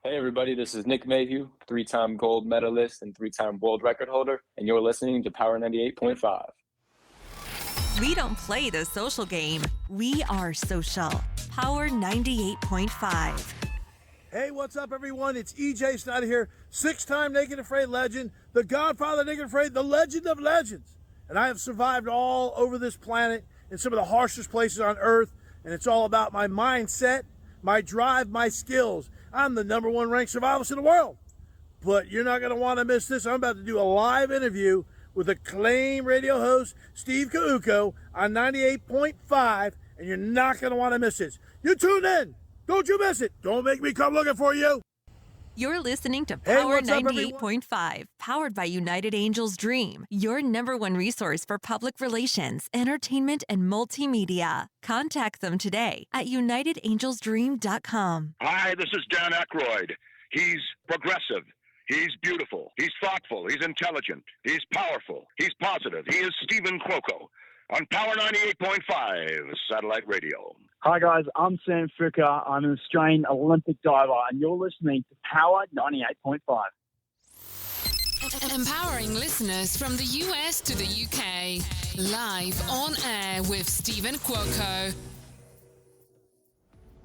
Hey everybody, this is Nick Mayhew, three-time gold medalist and three-time world record holder, and you're listening to Power 98.5. We don't play the social game. We are social. Power 98.5. Hey, what's up, everyone? It's EJ Snyder here, six-time Naked and Afraid legend, the godfather of Naked and Afraid, the legend of legends. And I have survived all over this planet in some of the harshest places on Earth, and it's all about my mindset, my drive, my skills. I'm the number one ranked survivalist in the world. But you're not going to want to miss this. I'm about to do a live interview with acclaimed radio host Steven Cuoco on 98.5, and you're not going to want to miss this. You tune in. Don't you miss it. Don't make me come looking for you. You're listening to Power what's up, 98.5, powered by United Angels Dream, your number one resource for public relations, entertainment, and multimedia. Contact them today at unitedangelsdream.com. Hi, this is Dan Aykroyd. He's progressive. He's beautiful. He's thoughtful. He's intelligent. He's powerful. He's positive. He is Steven Cuoco on Power 98.5 satellite radio. Hi guys, I'm Sam Ficker. I'm an Australian Olympic diver, and you're listening to Power 98.5. Empowering listeners from the US to the UK. Live on air with Steven Cuoco.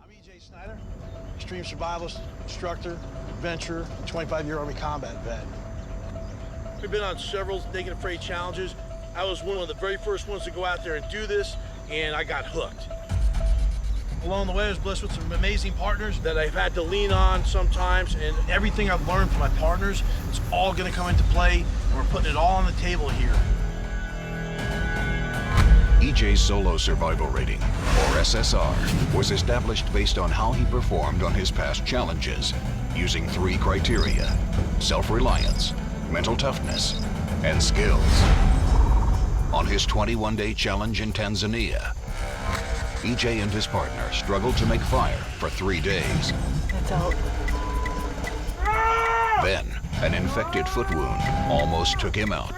I'm EJ Snyder, extreme survivalist, instructor, adventurer, 25-year Army combat vet. We've been on several Naked and Afraid challenges. I was one of the very first ones to go out there and do this, and I got hooked. Along the way, I was blessed with some amazing partners that I've had to lean on sometimes, and everything I've learned from my partners, it's all going to come into play, and we're putting it all on the table here. EJ's Solo Survival Rating, or SSR, was established based on how he performed on his past challenges, using three criteria: self-reliance, mental toughness, and skills. On his 21-day challenge in Tanzania, EJ and his partner struggled to make fire for 3 days. That's out. Then, an infected foot wound almost took him out.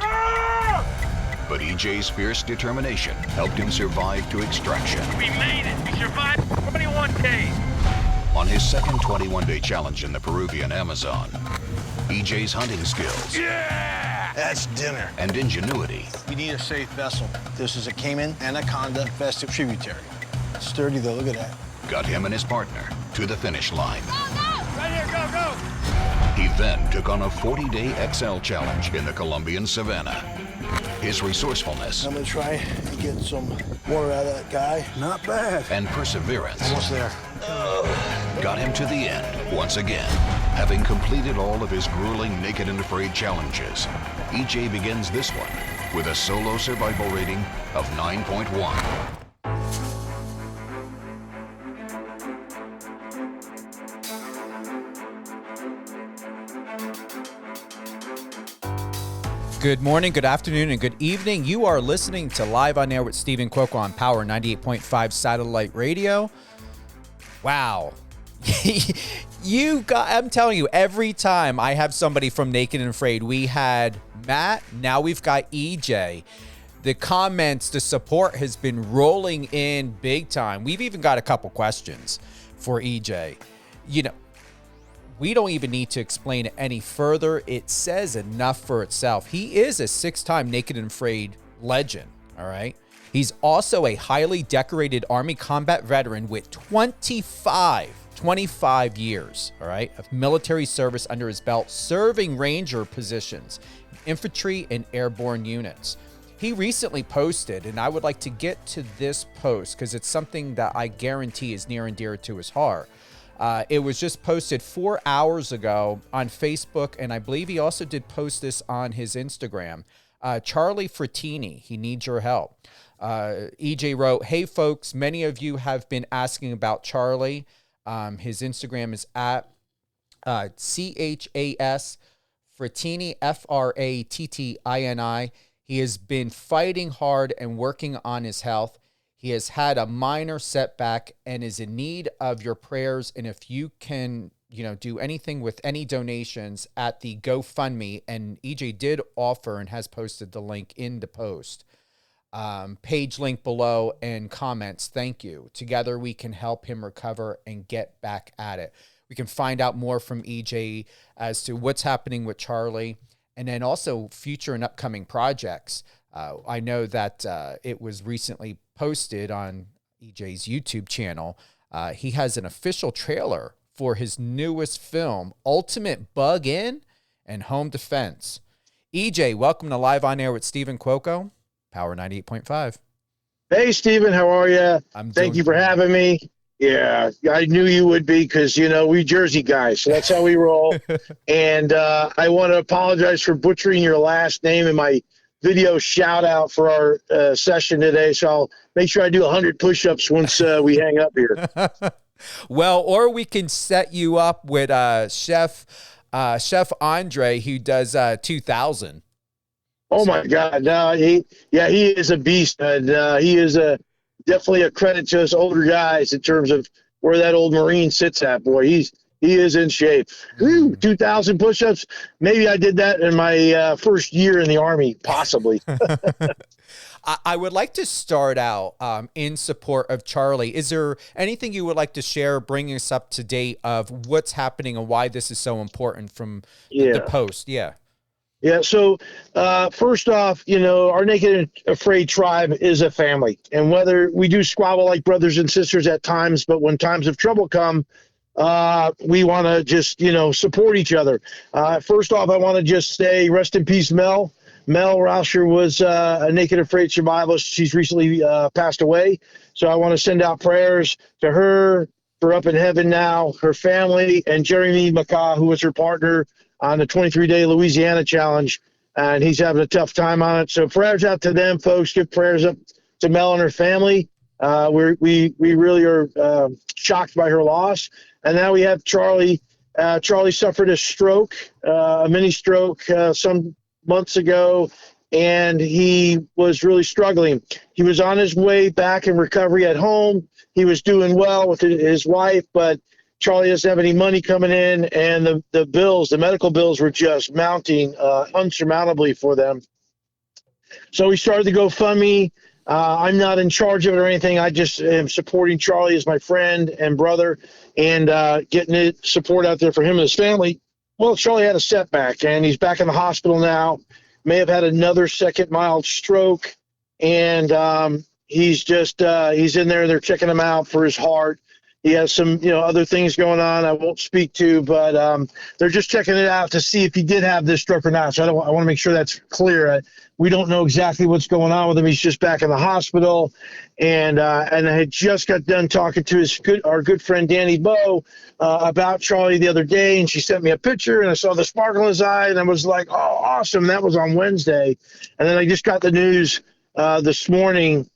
But EJ's fierce determination helped him survive to extraction. We made it. We survived 21 days. On his second 21-day challenge in the Peruvian Amazon, EJ's hunting skills That's dinner. and ingenuity We need a safe vessel. This is a Cayman Anaconda festive tributary. It's sturdy though, look at that. got him and his partner to the finish line. Right here, go, go! He then took on a 40-day XL challenge in the Colombian savannah. His resourcefulness I'm gonna try and get some water out of that guy. Not bad. and perseverance Almost there. got him to the end once again. Having completed all of his grueling Naked and Afraid challenges, EJ begins this one with a solo survival rating of 9.1. Good morning, good afternoon, and good evening. You are listening to Live on Air with Steven Cuoco on Power 98.5 satellite radio. Wow. I'm telling you, every time I have somebody from Naked and Afraid, we had Matt, now we've got EJ. The comments, the support has been rolling in big time. We've even got a couple questions for EJ. You know, we don't even need to explain it any further. It says enough for itself. He is a six-time Naked and Afraid legend, all right? He's also a highly decorated Army combat veteran with 25 years, all right, of military service under his belt, serving Ranger positions, Infantry and Airborne units. He recently posted, and I would like to get to this post because it's something that I guarantee is near and dear to his heart. It was just posted 4 hours ago on Facebook, and I believe he also did post this on his Instagram. Charlie Frattini, he needs your help. EJ wrote, "Hey folks, many of you have been asking about Charlie." His Instagram is at CHAS Frattini, Frattini. He has been fighting hard and working on his health. He has had a minor setback and is in need of your prayers. And if you can, do anything with any donations at the GoFundMe, and EJ did offer and has posted the link in the post, page link below and comments. Thank you. Together we can help him recover and get back at it. we can find out more from EJ as to what's happening with Charlie, and then also future and upcoming projects. I know that it was recently posted on EJ's YouTube channel. He has an official trailer for his newest film, Ultimate Bug-In and Home Defense. EJ, welcome to Live on Air with Steven Cuoco, Power 98.5. Hey, Steven, how are you? Thank you for having me. Yeah, I knew you would be because, we Jersey guys, so that's how we roll. And I want to apologize for butchering your last name in my video shout out for our session today. So I'll make sure I do 100 push-ups once we hang up here. Well, or we can set you up with Chef Andre, who does 2,000. Oh my God! No, he is a beast, and he is definitely a credit to us older guys in terms of where that old Marine sits at. Boy, he is in shape. 2,000 push-ups. Maybe I did that in my first year in the Army, possibly. I would like to start out in support of Charlie. Is there anything you would like to share, bringing us up to date of what's happening and why this is so important from the post? Yeah. Yeah. So first off, our Naked and Afraid tribe is a family. And whether we do squabble like brothers and sisters at times, but when times of trouble come, we want to just, support each other. First off, I want to just say rest in peace, Mel. Mel Rauscher was a Naked and Afraid survivalist. She's recently passed away. So I want to send out prayers to her for up in heaven now, her family, and Jeremy McCaw, who was her partner on the 23-day Louisiana challenge, and he's having a tough time on it. So prayers out to them, folks. Give prayers up to Mel and her family. We really are shocked by her loss. And now we have Charlie. Charlie suffered a stroke, a mini stroke, some months ago, and he was really struggling. He was on his way back in recovery at home. He was doing well with his wife, but Charlie doesn't have any money coming in, and the bills, the medical bills were just mounting unsurmountably for them. So we started the GoFundMe. I'm not in charge of it or anything. I just am supporting Charlie as my friend and brother and getting it support out there for him and his family. Well, Charlie had a setback, and he's back in the hospital now. May have had another second mild stroke, and he's in there. They're checking him out for his heart. He has some, other things going on I won't speak to, but they're just checking it out to see if he did have this stroke or not. So I want to make sure that's clear. We don't know exactly what's going on with him. He's just back in the hospital, and I had just got done talking to our good friend Danny Bowe about Charlie the other day, and she sent me a picture, and I saw the sparkle in his eye, and I was like, "Oh, awesome!" That was on Wednesday, and then I just got the news this morning.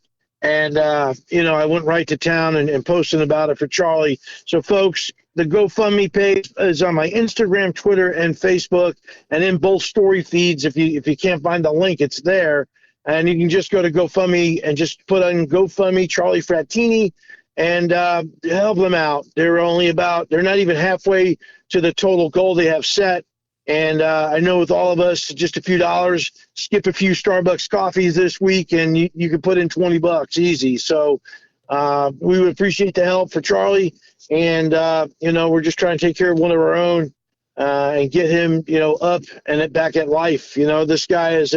And, I went right to town and posted about it for Charlie. So, folks, the GoFundMe page is on my Instagram, Twitter, and Facebook, and in both story feeds. If you can't find the link, it's there. And you can just go to GoFundMe and just put on GoFundMe Charlie Frattini and help them out. They're not even halfway to the total goal they have set. And I know with all of us, just a few dollars, skip a few Starbucks coffees this week, and you can put in $20 easy. So we would appreciate the help for Charlie. And, we're just trying to take care of one of our own and get him, up and back at life. This guy is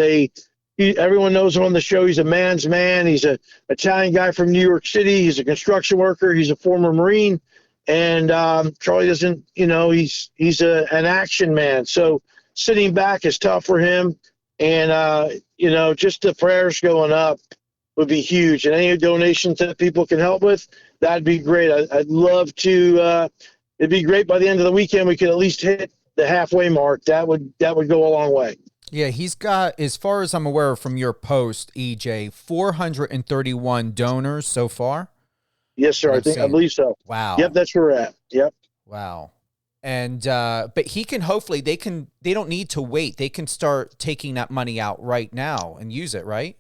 everyone knows him on the show. He's a man's man. He's an Italian guy from New York City. He's a construction worker. He's a former Marine. And Charlie doesn't, he's an action man. So sitting back is tough for him. And, just the prayers going up would be huge. And any donations that people can help with, that'd be great. I'd love to. It'd be great by the end of the weekend. We could at least hit the halfway mark. That would go a long way. Yeah, he's got, as far as I'm aware from your post, EJ, 431 donors so far. Yes, sir. I believe so. Wow. Yep, that's where we're at. Yep. Wow. And but he can hopefully they don't need to wait. They can start taking that money out right now and use it, right?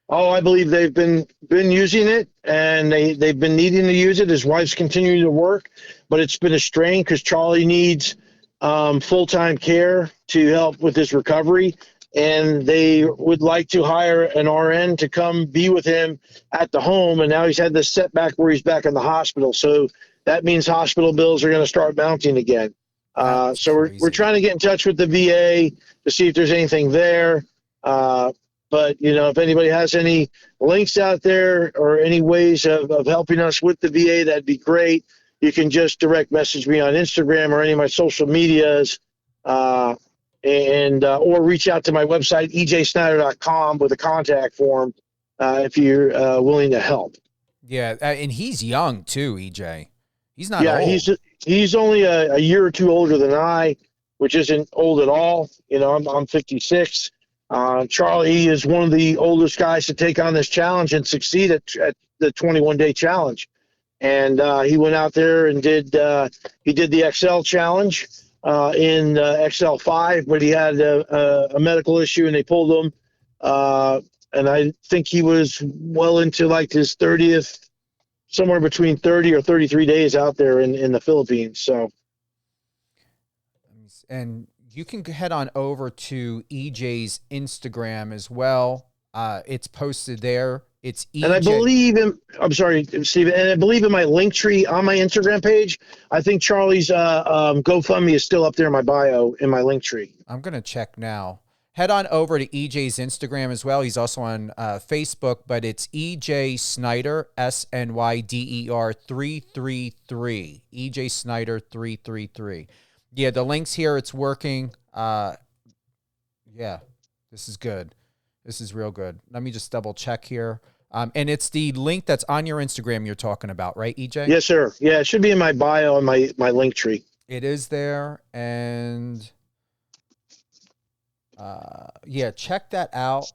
Oh, I believe they've been using it, and they've been needing to use it. His wife's continuing to work, but it's been a strain because Charlie needs full-time care to help with his recovery. And they would like to hire an RN to come be with him at the home. And now he's had this setback where he's back in the hospital. So that means hospital bills are going to start mounting again. So we're trying to get in touch with the VA to see if there's anything there. But, if anybody has any links out there or any ways of helping us with the VA, that'd be great. You can just direct message me on Instagram or any of my social medias, or reach out to my website, ejsnyder.com, with a contact form if you're willing to help. Yeah, and he's young too, EJ. He's not old. He's only a year or two older than I, which isn't old at all. I'm 56. Charlie is one of the oldest guys to take on this challenge and succeed at the 21-day challenge. And he went out there and did the XL challenge in XL5, but he had a medical issue and they pulled him. And I think he was well into like his 30th, somewhere between 30 or 33 days out there in the Philippines. So, and you can head on over to EJ's Instagram as well. It's posted there. It's EJ. And I believe I'm sorry, Steven, and I believe in my link tree on my Instagram page, I think Charlie's GoFundMe is still up there in my bio in my link tree. I'm going to check now. Head on over to EJ's Instagram as well. He's also on Facebook, but it's EJ Snyder, SNYDER 333. EJ Snyder 333. Yeah, the link's here. It's working. Yeah, this is good. This is real good. Let me just double check here. And it's the link that's on your Instagram you're talking about, right, EJ? Yes, sir. Yeah, it should be in my bio and my link tree. It is there. And yeah, check that out.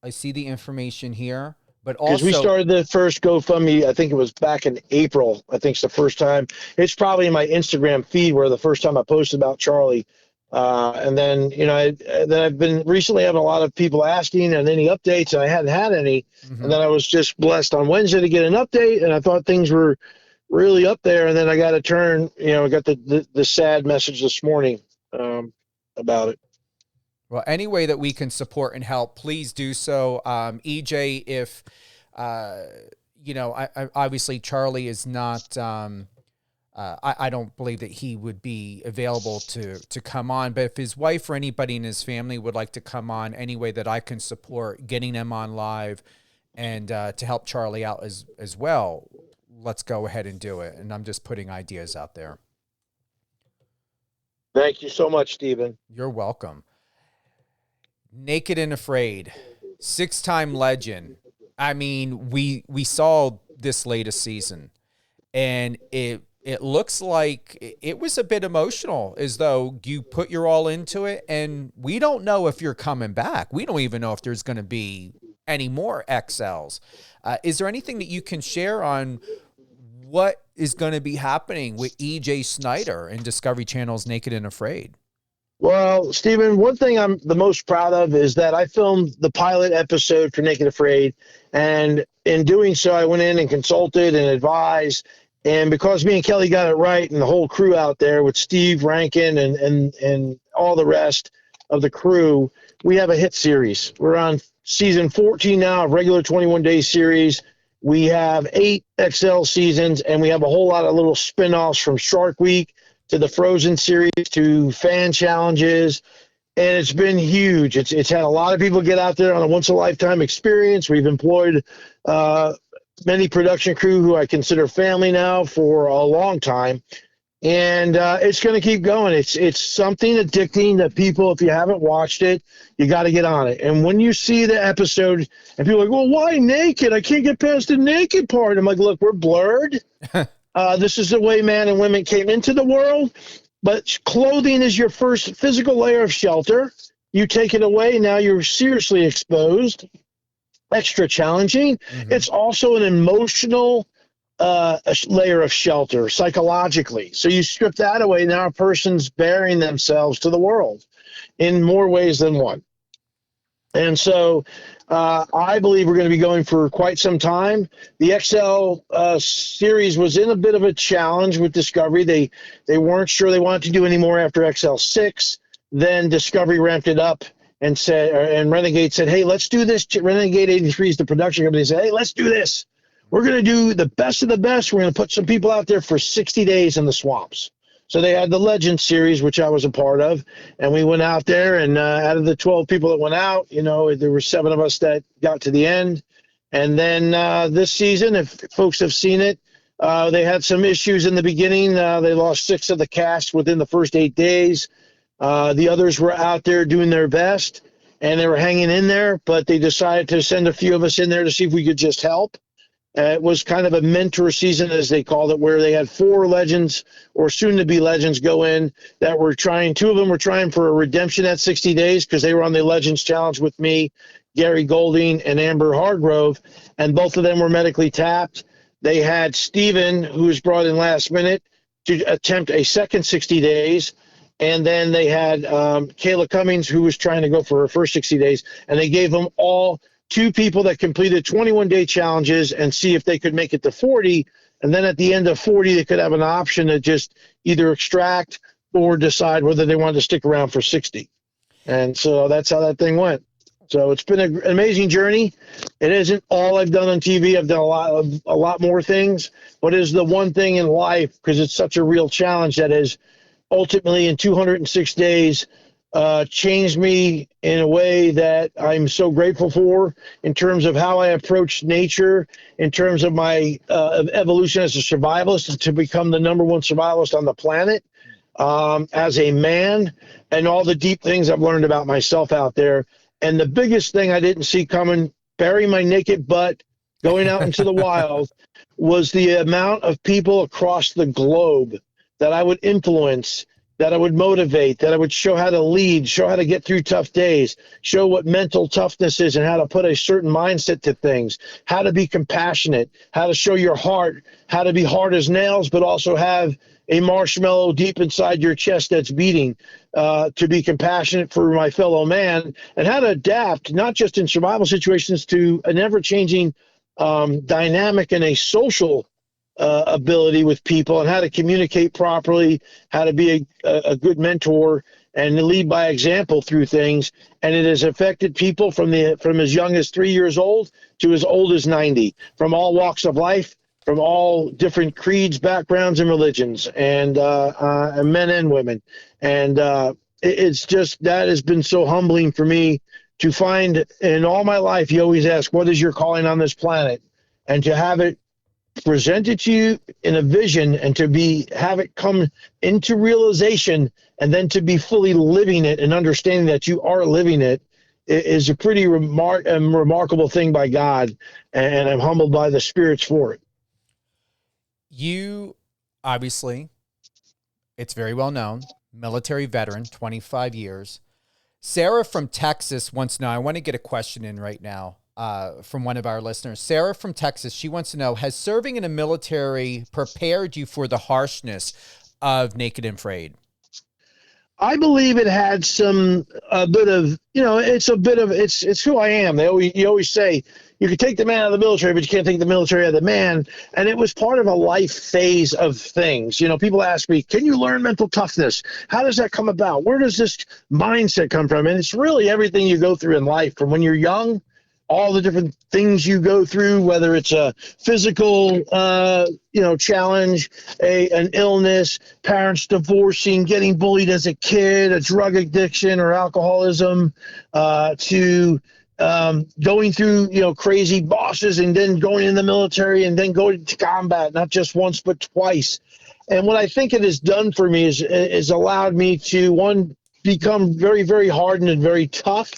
I see the information here. But also, because we started the first GoFundMe, I think it was back in April. I think it's the first time. It's probably in my Instagram feed where the first time I posted about Charlie. And then, then I've been recently having a lot of people asking and any updates, and I hadn't had any. Mm-hmm. And then I was just blessed on Wednesday to get an update, and I thought things were really up there. And then I got a turn, I got the sad message this morning about it. Well, any way that we can support and help, please do so. EJ, if, obviously Charlie is not, I don't believe that he would be available to come on, but if his wife or anybody in his family would like to come on, any way that I can support getting them on live and to help Charlie out as well, let's go ahead and do it. And I'm just putting ideas out there. Thank you so much, Steven. You're welcome. Naked and Afraid, 6-time legend. I mean, we saw this latest season, and it looks like it was a bit emotional, as though you put your all into it, and we don't know if you're coming back. We don't even know if there's going to be any more XLs. Is there anything that you can share on what is going to be happening with EJ Snyder and Discovery Channel's Naked and Afraid? Well, Steven, one thing I'm the most proud of is that I filmed the pilot episode for Naked Afraid, and in doing so, I went in and consulted and advised. And because me and Kelly got it right, and the whole crew out there with Steve Rankin and all the rest of the crew, we have a hit series. We're on season 14 now, of regular 21-day series. We have 8 XL seasons, and we have a whole lot of little spin-offs from Shark Week to the Frozen series to fan challenges, and it's been huge. It's had a lot of people get out there on a once-a-lifetime experience. We've employed many production crew who I consider family now for a long time, and it's going to keep going. It's something addicting that people, if you haven't watched it, you got to get on it. And when you see the episode, and people are like, well, why naked? I can't get past the naked part. I'm like, look, we're blurred. This is the way men and women came into the world, but clothing is your first physical layer of shelter. You take it away, now you're seriously exposed, extra challenging. Mm-hmm. It's also an emotional layer of shelter psychologically. So you strip that away, now a person's bearing themselves to the world in more ways than one. And so I believe we're going to be going for quite some time. The XL series was in a bit of a challenge with Discovery. They weren't sure they wanted to do any more after XL6. Then Discovery ramped it up and said, and Renegade said, hey, let's do this. Renegade 83 is the production company. Said, hey, let's do this. we're going to do the best of the best. We're going to put some people out there for 60 days in the swamps. So they had the Legend series, which I was a part of, and we went out there, and out of the 12 people that went out, there were 7 of us that got to the end. And then this season, if folks have seen it, they had some issues in the beginning. They lost 6 of the cast within the first 8 days. The others were out there doing their best, and they were hanging in there, but they decided to send a few of us in there to see if we could just help. It was kind of a mentor season, as they called it, where they had 4 legends or soon-to-be legends go in that were trying. 2 of them were trying for a redemption at 60 days because they were on the Legends Challenge with me, Gary Golding, and Amber Hargrove, and both of them were medically tapped. They had Steven, who was brought in last minute, to attempt a second 60 days. And then they had Kayla Cummings, who was trying to go for her first 60 days. And they gave them all 2 people that completed 21-day challenges and see if they could make it to 40. And then at the end of 40, they could have an option to just either extract or decide whether they wanted to stick around for 60. And so that's how that thing went. So it's been an amazing journey. It isn't all I've done on TV. I've done a lot more things, but it is the one thing in life, because it's such a real challenge, that has ultimately in 206 days changed me in a way that I'm so grateful for, in terms of how I approach nature, in terms of my evolution as a survivalist to become the #1 survivalist on the planet, as a man, and all the deep things I've learned about myself out there. And the biggest thing I didn't see coming, burying my naked butt, going out into the wild, was the amount of people across the globe that I would influence, that I would motivate, that I would show how to lead, show how to get through tough days, show what mental toughness is and how to put a certain mindset to things, how to be compassionate, how to show your heart, how to be hard as nails, but also have a marshmallow deep inside your chest that's beating, to be compassionate for my fellow man, and how to adapt, not just in survival situations, to an ever-changing dynamic and a social ability with people, and how to communicate properly, how to be a good mentor and lead by example through things. And it has affected people from as young as 3 years old to as old as 90, from all walks of life, from all different creeds, backgrounds, and religions, and men and women. And it's just, that has been so humbling for me to find. In all my life, you always ask, what is your calling on this planet? And to have it presented to you in a vision, and to have it come into realization, and then to be fully living it and understanding that you are living it, is a pretty remarkable thing by God. And I'm humbled by the spirits for it. You, obviously, it's very well known, military veteran, 25 years. Sarah from Texas wants to know, I want to get a question in right now from one of our listeners. Sarah from Texas, she wants to know, has serving in the military prepared you for the harshness of Naked and Afraid? I believe it had it's who I am. You always say, you can take the man out of the military, but you can't take the military out of the man. And it was part of a life phase of things. People ask me, can you learn mental toughness? How does that come about? Where does this mindset come from? And it's really everything you go through in life from when you're young, all the different things you go through, whether it's a physical, challenge, an illness, parents divorcing, getting bullied as a kid, a drug addiction or alcoholism, to going through, crazy bosses, and then going in the military, and then going to combat, not just once, but twice. And what I think it has done for me is allowed me to, one, become very, very hardened and very tough,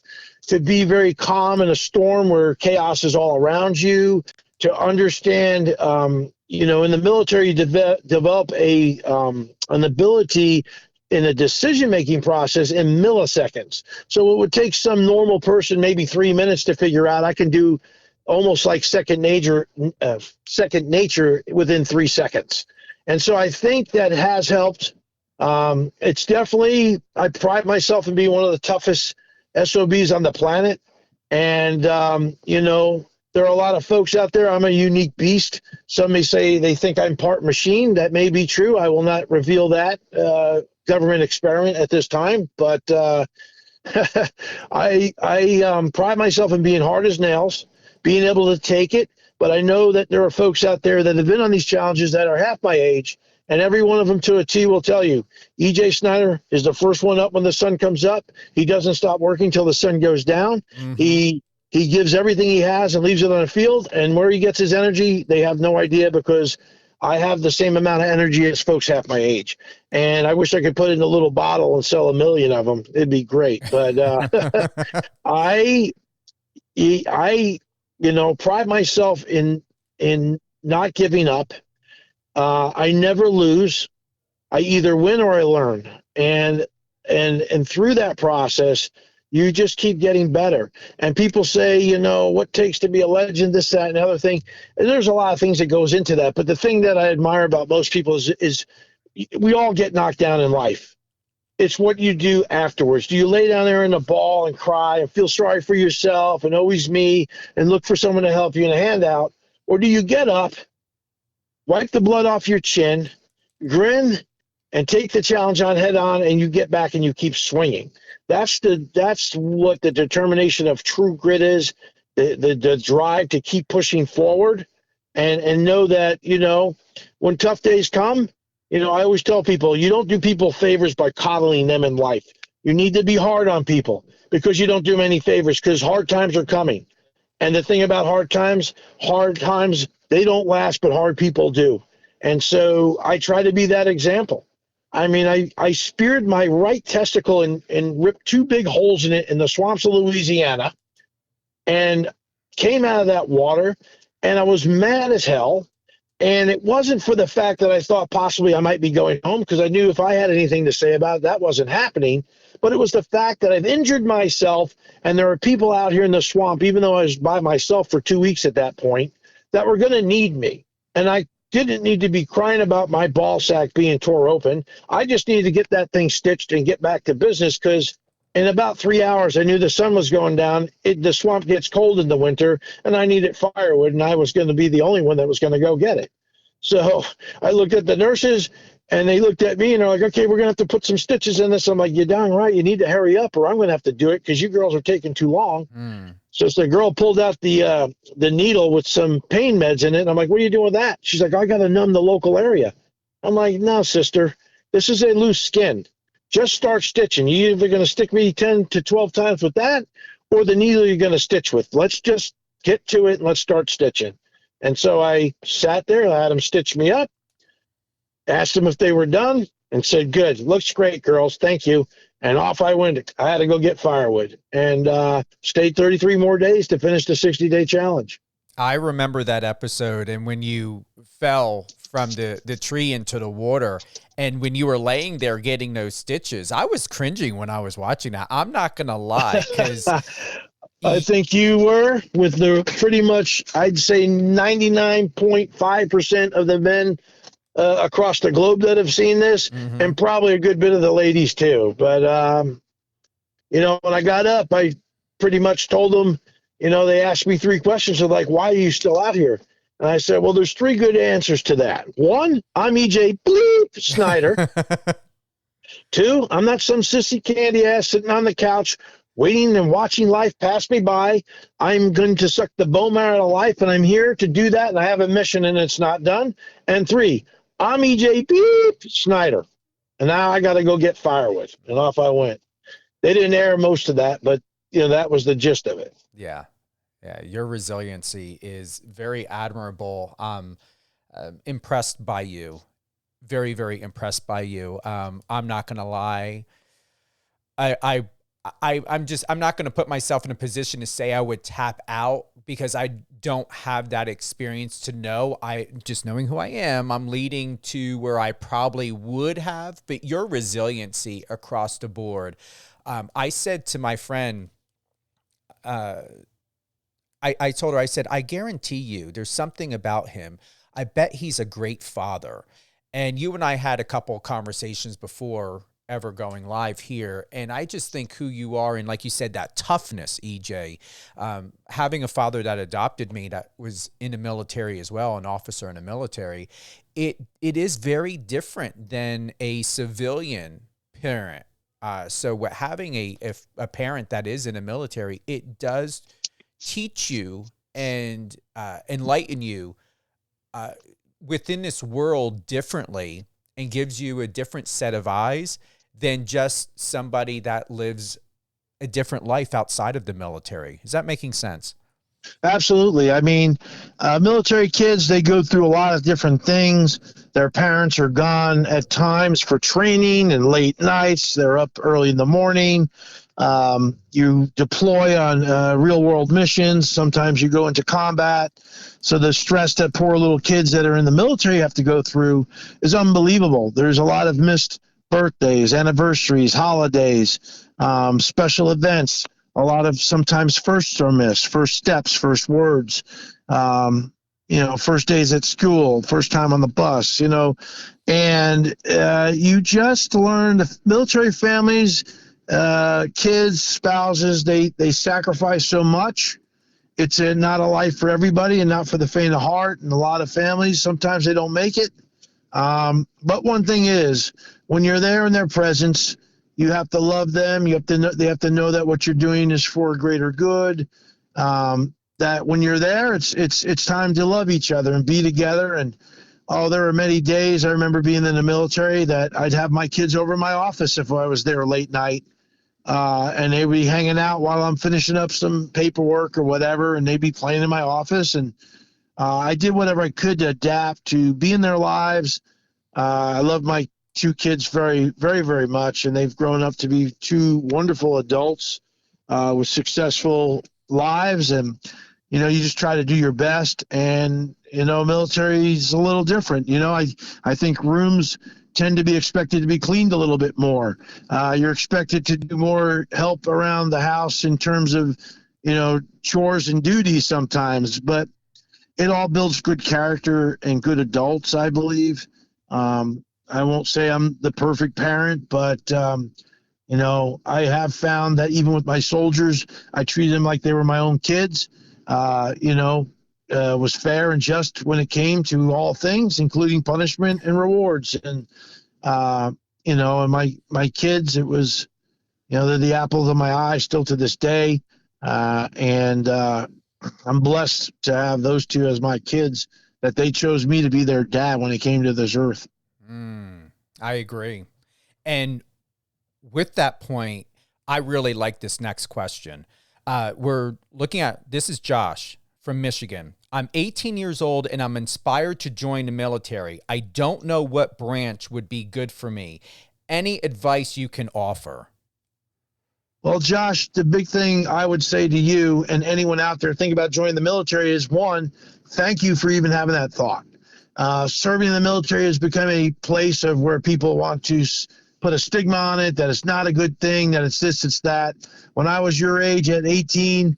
to be very calm in a storm where chaos is all around you, to understand, in the military, you develop an ability in a decision-making process in milliseconds. So it would take some normal person maybe 3 minutes to figure out. I can do almost like second nature within 3 seconds. And so I think that has helped. It's definitely, I pride myself in being one of the toughest SOBs on the planet. And, there are a lot of folks out there. I'm a unique beast. Some may say they think I'm part machine. That may be true. I will not reveal that government experiment at this time. But I pride myself in being hard as nails, being able to take it, but I know that there are folks out there that have been on these challenges that are half my age, and every one of them to a T will tell you, EJ Snyder is the first one up when the sun comes up. He doesn't stop working till the sun goes down. He gives everything he has and leaves it on the field, and where he gets his energy, they have no idea, because I have the same amount of energy as folks half my age. And I wish I could put it in a little bottle and sell 1 million of them. It'd be great. But I pride myself in not giving up. I never lose. I either win or I learn. And through that process, you just keep getting better. And people say, what takes to be a legend, this, that, and the other thing. And there's a lot of things that goes into that. But the thing that I admire about most people is we all get knocked down in life. It's what you do afterwards. Do you lay down there in a ball and cry and feel sorry for yourself and always me and look for someone to help you in a handout? Or do you get up, wipe the blood off your chin, grin, and take the challenge on head on, and you get back and you keep swinging? That's what the determination of true grit is, the drive to keep pushing forward and know that, when tough days come, I always tell people, you don't do people favors by coddling them in life. You need to be hard on people, because you don't do them any favors, because hard times are coming. And the thing about hard times, they don't last, but hard people do. And so I try to be that example. I mean, I speared my right testicle and ripped 2 big holes in it in the swamps of Louisiana, and came out of that water, and I was mad as hell. And it wasn't for the fact that I thought possibly I might be going home, because I knew if I had anything to say about it, that wasn't happening. But it was the fact that I've injured myself, and there are people out here in the swamp, even though I was by myself for 2 weeks at that point, that were going to need me. And I didn't need to be crying about my ball sack being tore open. I just needed to get that thing stitched and get back to business, because in about 3 hours, I knew the sun was going down. The swamp gets cold in the winter, and I needed firewood, and I was going to be the only one that was going to go get it. So I looked at the nurses, and they looked at me, and they're like, okay, we're going to have to put some stitches in this. I'm like, you're darn right. You need to hurry up, or I'm going to have to do it, because you girls are taking too long. So the girl pulled out the needle with some pain meds in it. And I'm like, what are you doing with that? She's like, I got to numb the local area. I'm like, no, sister, this is a loose skin. Just start stitching. You're either going to stick me 10 to 12 times with that, or the needle you're going to stitch with. Let's just get to it and let's start stitching. And so I sat there, I had them stitch me up, asked them if they were done, and said, good, looks great, girls, thank you. And off I went. I had to go get firewood, and stayed 33 more days to finish the 60-day challenge. I remember that episode, and when you fell from the tree into the water, and when you were laying there getting those stitches, I was cringing when I was watching that. I'm not going to lie, because I think you were, with the pretty much, I'd say 99.5% of the men across the globe that have seen this, and probably a good bit of the ladies too. But, when I got up, I pretty much told them, they asked me 3 questions. They're like, why are you still out here? And I said, well, there's 3 good answers to that. 1, I'm EJ Bleep Snyder. 2, I'm not some sissy candy ass sitting on the couch waiting and watching life pass me by. I'm going to suck the bone marrow of life, and I'm here to do that, and I have a mission, and it's not done. And 3, I'm EJ Beep Snyder, and now I got to go get firewood. And off I went. They didn't air most of that, but that was the gist of it. Yeah. Your resiliency is very admirable. Impressed by you. Very, very impressed by you. I'm not going to lie. I'm not going to put myself in a position to say I would tap out, because I don't have that experience to know. Just knowing who I am, I'm leading to where I probably would have, but your resiliency across the board. I said to my friend, I told her, I said, I guarantee you there's something about him. I bet he's a great father. And you and I had a couple of conversations before ever going live here. And I just think who you are, and like you said, that toughness, EJ, having a father that adopted me that was in the military as well, an officer in the military, it is very different than a civilian parent. So having a parent that is in the military, it does teach you and enlighten you within this world differently and gives you a different set of eyes than just somebody that lives a different life outside of the military. Is that making sense? Absolutely. I mean, military kids, they go through a lot of different things. Their parents are gone at times for training and late nights. They're up early in the morning. You deploy on real world missions. Sometimes you go into combat. So the stress that poor little kids that are in the military have to go through is unbelievable. There's a lot of missed birthdays, anniversaries, holidays, special events. A lot of sometimes firsts are missed, first steps, first words, first days at school, first time on the bus, and you just learn the military families, kids, spouses, they sacrifice so much. It's not a life for everybody and not for the faint of heart. And a lot of families, sometimes they don't make it. But one thing is, when you're there in their presence, you have to love them. They have to know that what you're doing is for a greater good. That when you're there, it's time to love each other and be together. And there were many days I remember being in the military that I'd have my kids over in my office if I was there late night, and they'd be hanging out while I'm finishing up some paperwork or whatever, and they'd be playing in my office. And I did whatever I could to adapt to be in their lives. I love my two kids very, very, very much, and they've grown up to be two wonderful adults with successful lives. And you just try to do your best. And military is a little different. I think rooms tend to be expected to be cleaned a little bit more. You're expected to do more help around the house in terms of chores and duties sometimes, but it all builds good character and good adults, I believe. I won't say I'm the perfect parent, but, I have found that even with my soldiers, I treated them like they were my own kids, was fair and just when it came to all things, including punishment and rewards. And, and my kids, it was, they're the apples of my eye still to this day. And I'm blessed to have those two as my kids, that they chose me to be their dad when they came to this earth. I agree. And with that point, I really like this next question. We're looking at, this is Josh from Michigan. I'm 18 years old and I'm inspired to join the military. I don't know what branch would be good for me. Any advice you can offer? Well, Josh, the big thing I would say to you and anyone out there thinking about joining the military is, one, thank you for even having that thought. Serving in the military has become a place of where people want to put a stigma on it, that it's not a good thing, that it's this, it's that. When I was your age at 18,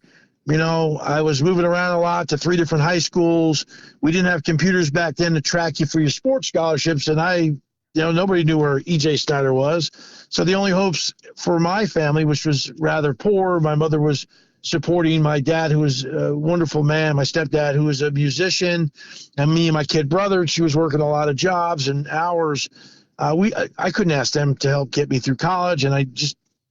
I was moving around a lot to 3 different high schools. We didn't have computers back then to track you for your sports scholarships. And nobody knew where E.J. Snyder was. So the only hopes for my family, which was rather poor, my mother was supporting my dad, who was a wonderful man, my stepdad, who was a musician, and me and my kid brother. She was working a lot of jobs and hours. I couldn't ask them to help get me through college, and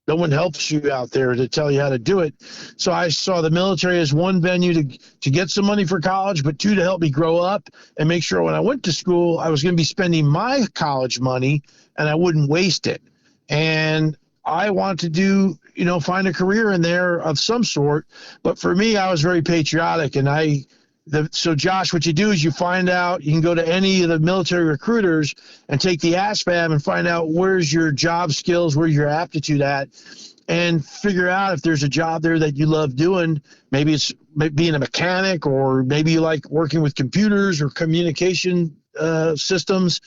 no one helps you out there to tell you how to do it. So I saw the military as one venue to get some money for college, but 2, to help me grow up and make sure when I went to school, I was going to be spending my college money and I wouldn't waste it. And I want to find a career in there of some sort. But for me, I was very patriotic. And so Josh, what you do is you find out, you can go to any of the military recruiters and take the ASVAB and find out where's your job skills, where's your aptitude at, and figure out if there's a job there that you love doing. Maybe it's being a mechanic, or maybe you like working with computers or communication systems,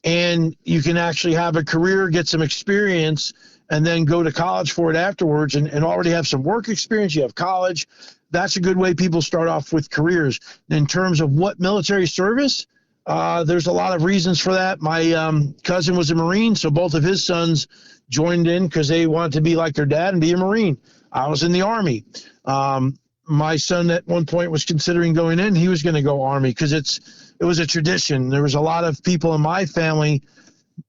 and you can actually have a career, get some experience, and then go to college for it afterwards and already have some work experience. You have college. That's a good way people start off with careers. In terms of what military service, there's a lot of reasons for that. My cousin was a Marine, so both of his sons joined in because they wanted to be like their dad and be a Marine. I was in the Army. My son at one point was considering going in. He was going to go Army because it was a tradition. There was a lot of people in my family,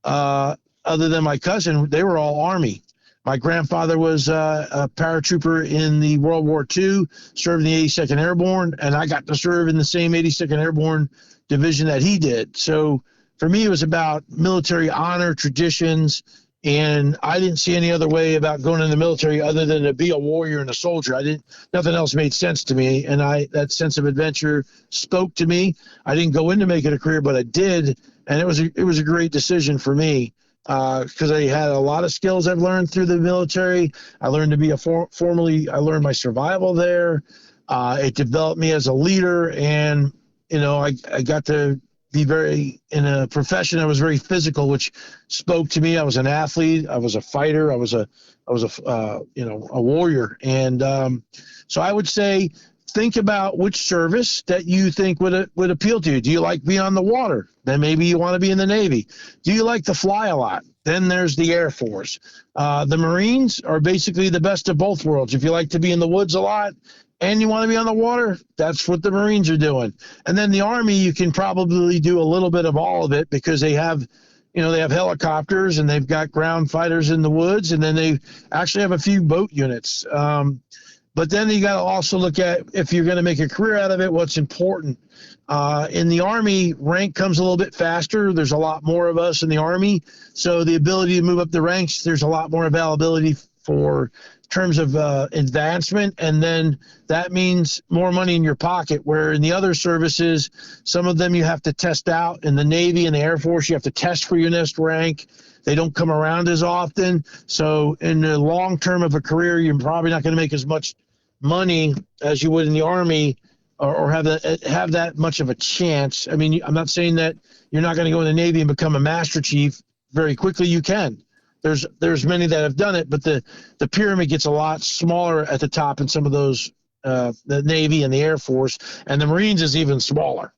other than my cousin, they were all Army. My grandfather was a paratrooper in the World War II, served in the 82nd Airborne, and I got to serve in the same 82nd Airborne division that he did. So for me, it was about military honor, traditions, and I didn't see any other way about going in the military other than to be a warrior and a soldier. Nothing else made sense to me, and that sense of adventure spoke to me. I didn't go in to make it a career, but I did, and it was a great decision for me because I had a lot of skills I've learned through the military. I learned to be I learned my survival there. It developed me as a leader, and I got to be in a profession that was very physical, which spoke to me. I was an athlete. I was a fighter. I was a warrior. And so I would say, think about which service that you think would appeal to you. Do you like being on the water? Then maybe you want to be in the Navy. Do you like to fly a lot? Then there's the Air Force. The Marines are basically the best of both worlds. If you like to be in the woods a lot and you want to be on the water, that's what the Marines are doing. And then the Army, you can probably do a little bit of all of it because they have helicopters and they've got ground fighters in the woods, and then they actually have a few boat units. But then you got to also look at, if you're going to make a career out of it, what's important. In the Army, rank comes a little bit faster. There's a lot more of us in the Army. So the ability to move up the ranks, there's a lot more availability for terms of advancement, and then that means more money in your pocket, where in the other services, some of them you have to test out. In the Navy and the Air Force, you have to test for your next rank. They don't come around as often. So in the long term of a career, you're probably not going to make as much money as you would in the Army, or have that much of a chance. I mean, I'm not saying that you're not going to go in the Navy and become a Master Chief very quickly. You can. There's many that have done it, but the pyramid gets a lot smaller at the top in some of those, the Navy and the Air Force, and the Marines is even smaller.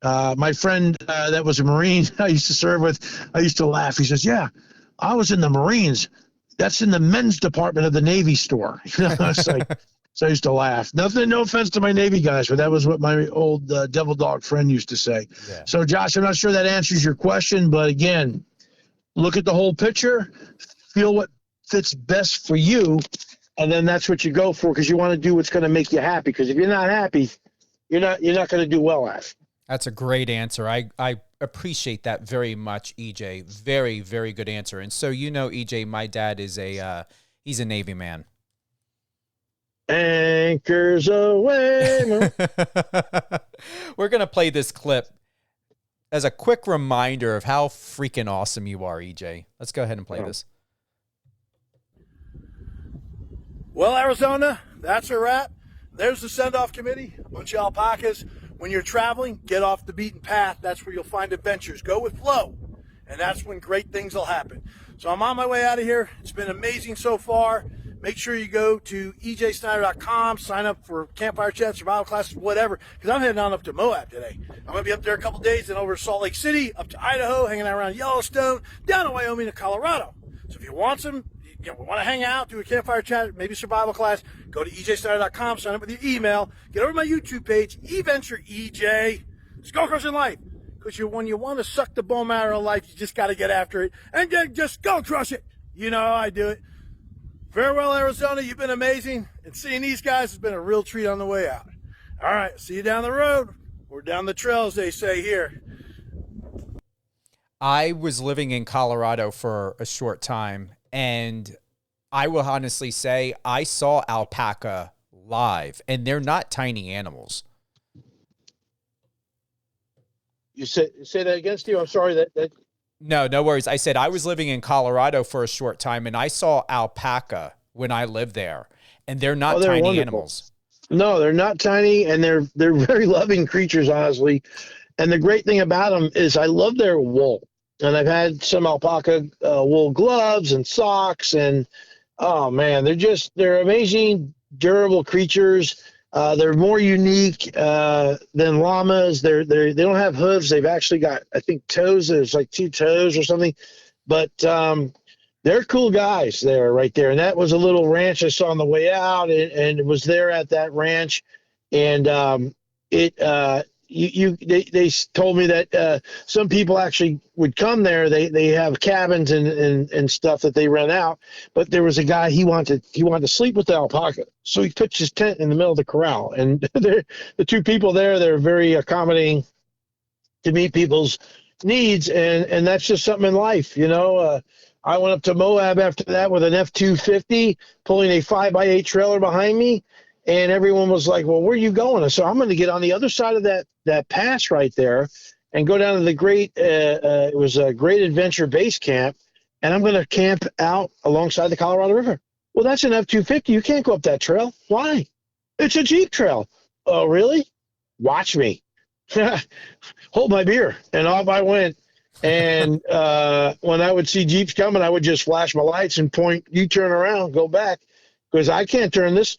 My friend that was a Marine I used to serve with, I used to laugh. He says, "Yeah, I was in the Marines. That's in the men's department of the Navy store." It's like, so I used to laugh. No offense to my Navy guys, but that was what my old devil dog friend used to say. Yeah. So, Josh, I'm not sure that answers your question, but again, look at the whole picture, feel what fits best for you, and then that's what you go for, because you want to do what's going to make you happy. Because if you're not happy, you're not going to do well at it. That's a great answer. I appreciate that very much, EJ. Very, very good answer. And so, EJ, my dad is he's a Navy man. Anchors away. We're going to play this clip as a quick reminder of how freaking awesome you are, EJ. Let's go ahead and play this. Well, Arizona, that's a wrap. There's the send-off committee, a bunch of alpacas. When you're traveling, get off the beaten path. That's where you'll find adventures. Go with flow, and that's when great things will happen. So I'm on my way out of here. It's been amazing so far. Make sure you go to ejsnyder.com, sign up for campfire chats, survival classes, whatever, because I'm heading on up to Moab today. I'm going to be up there a couple days, then over to Salt Lake City, up to Idaho, hanging out around Yellowstone, down to Wyoming to Colorado. So if you want want to hang out, do a campfire chat, maybe survival class, go to ejsnyder.com, sign up with your email, get over to my YouTube page, eVenture EJ, Skullcrusher Life. Because when you want to suck the bone marrow of life, you just got to get after it, and then just go crush it. You know how I do it. Farewell, Arizona. You've been amazing. And seeing these guys has been a real treat on the way out. All right. See you down the road or down the trail, as they say here. I was living in Colorado for a short time, and I will honestly say I saw alpaca live, and they're not tiny animals. You say that again, Steve? I'm sorry that. No worries. I said I was living in Colorado for a short time, and I saw alpaca when I lived there, and they're not tiny wonderful animals. No, they're not tiny, and they're very loving creatures, honestly. And the great thing about them is I love their wool. And I've had some alpaca wool gloves and socks, and oh man, they're amazing, durable creatures. They're more unique than llamas. They don't have hooves. They've actually got, I think, toes. There's like 2 toes or something. But they're cool guys there, right there. And that was a little ranch I saw on the way out, and it was there at that ranch. And they told me that some people actually would come there. They have cabins and stuff that they rent out. But there was a guy, he wanted to sleep with the alpaca, so he pitched his tent in the middle of the corral. And the two people there, they're very accommodating to meet people's needs, and that's just something in life, I went up to Moab after that with an F-250 pulling a 5x8 trailer behind me, and everyone was like, well, where are you going? I said, I'm going to get on the other side of that pass right there and go down to the it was a Great Adventure Base Camp, and I'm going to camp out alongside the Colorado River. Well, that's an F-250. You can't go up that trail. Why? It's a Jeep trail. Oh, really? Watch me. Hold my beer. And off I went. And when I would see Jeeps coming, I would just flash my lights and point, you turn around, go back. Because I can't turn this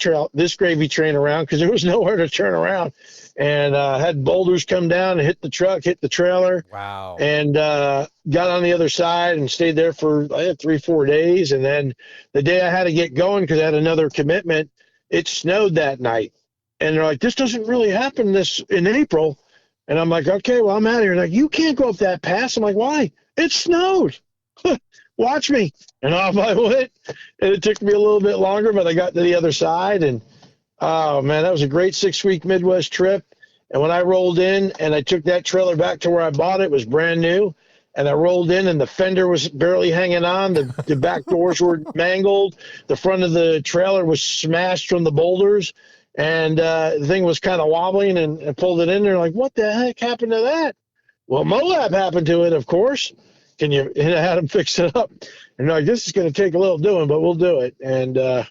gravy train around because there was nowhere to turn around. And had boulders come down and hit the truck, hit the trailer. Wow. And got on the other side and stayed there for 3-4 days. And then the day I had to get going because I had another commitment, it snowed that night. And they're like, this doesn't really happen in April. And I'm like, okay, well, I'm out of here. Like, you can't go up that pass. I'm like, why? It snowed. Watch me. And off I went. And it took me a little bit longer, but I got to the other side. And, oh, man, that was a great 6-week Midwest trip. And when I rolled in and I took that trailer back to where I bought it, it was brand new. And I rolled in and the fender was barely hanging on. The back doors were mangled. The front of the trailer was smashed from the boulders. And the thing was kind of wobbling, and I pulled it in there like, what the heck happened to that? Well, Moab happened to it, of course. And I had him fix it up. And like, this is going to take a little doing, but we'll do it. And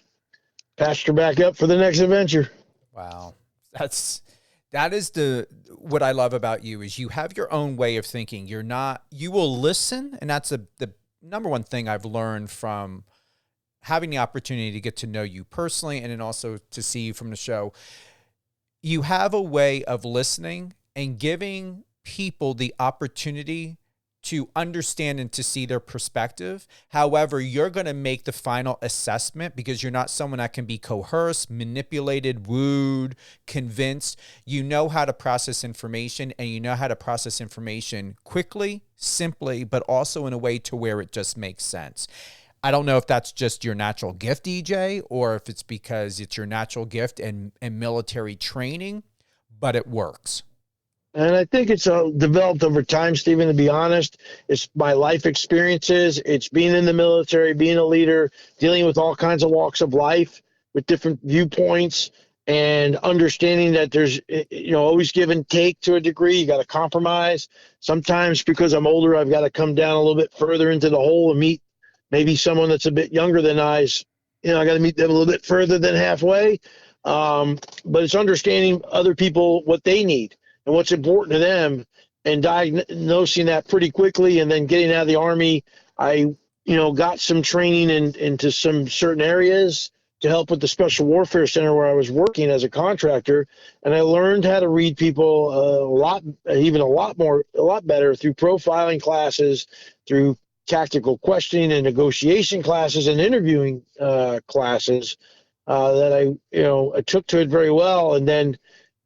patched her back up for the next adventure. Wow. That is what I love about you is you have your own way of thinking. You will listen. And that's the number one thing I've learned from having the opportunity to get to know you personally and then also to see you from the show. You have a way of listening and giving people the opportunity to understand and to see their perspective. However, you're going to make the final assessment because you're not someone that can be coerced, manipulated, wooed, convinced. You know how to process information, and you know how to process information quickly, simply, but also in a way to where it just makes sense. I don't know if that's just your natural gift, EJ, or if it's because it's your natural gift and military training, but it works. And I think it's developed over time, Stephen, to be honest. It's my life experiences. It's being in the military, being a leader, dealing with all kinds of walks of life with different viewpoints, and understanding that there's, always give and take to a degree. You got to compromise. Sometimes because I'm older, I've got to come down a little bit further into the hole and meet maybe someone that's a bit younger than I got to meet them a little bit further than halfway. But it's understanding other people, what they need and what's important to them, and diagnosing that pretty quickly. And then getting out of the Army, I, got some training into some certain areas to help with the Special Warfare Center where I was working as a contractor. And I learned how to read people a lot better through profiling classes, through tactical questioning and negotiation classes and interviewing classes that I took to it very well. And then,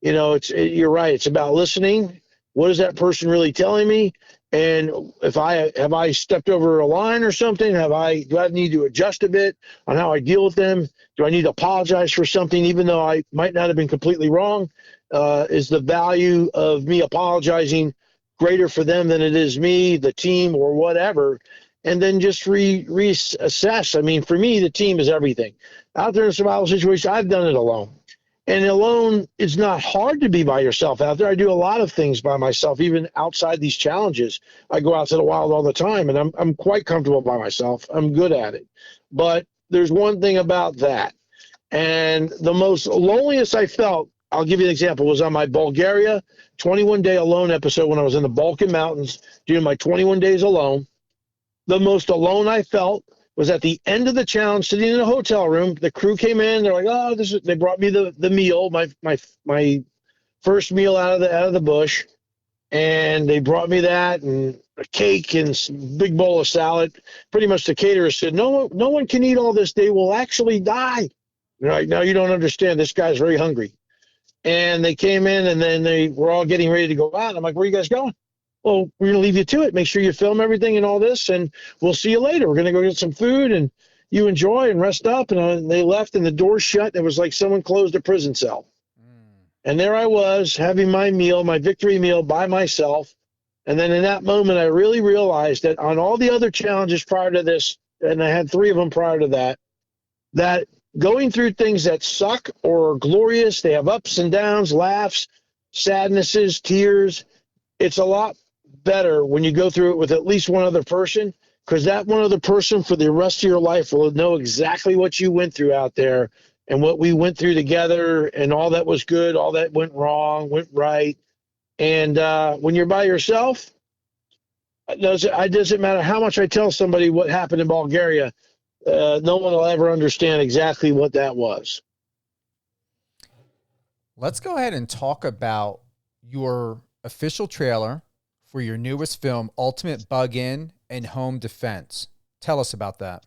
you're right. It's about listening. What is that person really telling me? And if have I stepped over a line or something? Do I need to adjust a bit on how I deal with them? Do I need to apologize for something, even though I might not have been completely wrong? Is the value of me apologizing greater for them than it is me, the team, or whatever? And then just reassess. I mean, for me, the team is everything. Out there in a survival situation, I've done it alone. And alone, it's not hard to be by yourself out there. I do a lot of things by myself, even outside these challenges. I go out to the wild all the time, and I'm quite comfortable by myself. I'm good at it. But there's one thing about that. And the most loneliest I felt, I'll give you an example, was on my Bulgaria 21-day alone episode when I was in the Balkan Mountains doing my 21 days alone. The most alone I felt was at the end of the challenge, sitting in a hotel room. The crew came in. They're like, they brought me the meal, my first meal out of the bush. And they brought me that and a cake and some big bowl of salad. Pretty much the caterer said, no one can eat all this. They will actually die. They're like, no, you don't understand. This guy's very hungry. And they came in, and then they were all getting ready to go out. I'm like, where are you guys going? Well, we're going to leave you to it. Make sure you film everything and all this, and we'll see you later. We're going to go get some food, and you enjoy and rest up. And they left, and the door shut. It was like someone closed a prison cell. And there I was having my meal, my victory meal by myself. And then in that moment, I really realized that on all the other challenges prior to this, and I had 3 of them prior to that, that going through things that suck or are glorious, they have ups and downs, laughs, sadnesses, tears. It's a lot better when you go through it with at least one other person, because that one other person for the rest of your life will know exactly what you went through out there and what we went through together, and all that was good, all that went wrong, went right. And when you're by yourself, it doesn't matter how much I tell somebody what happened in Bulgaria, no one will ever understand exactly what that was. Let's go ahead and talk about your official trailer for your newest film, Ultimate Bug-In and Home Defense. Tell us about that.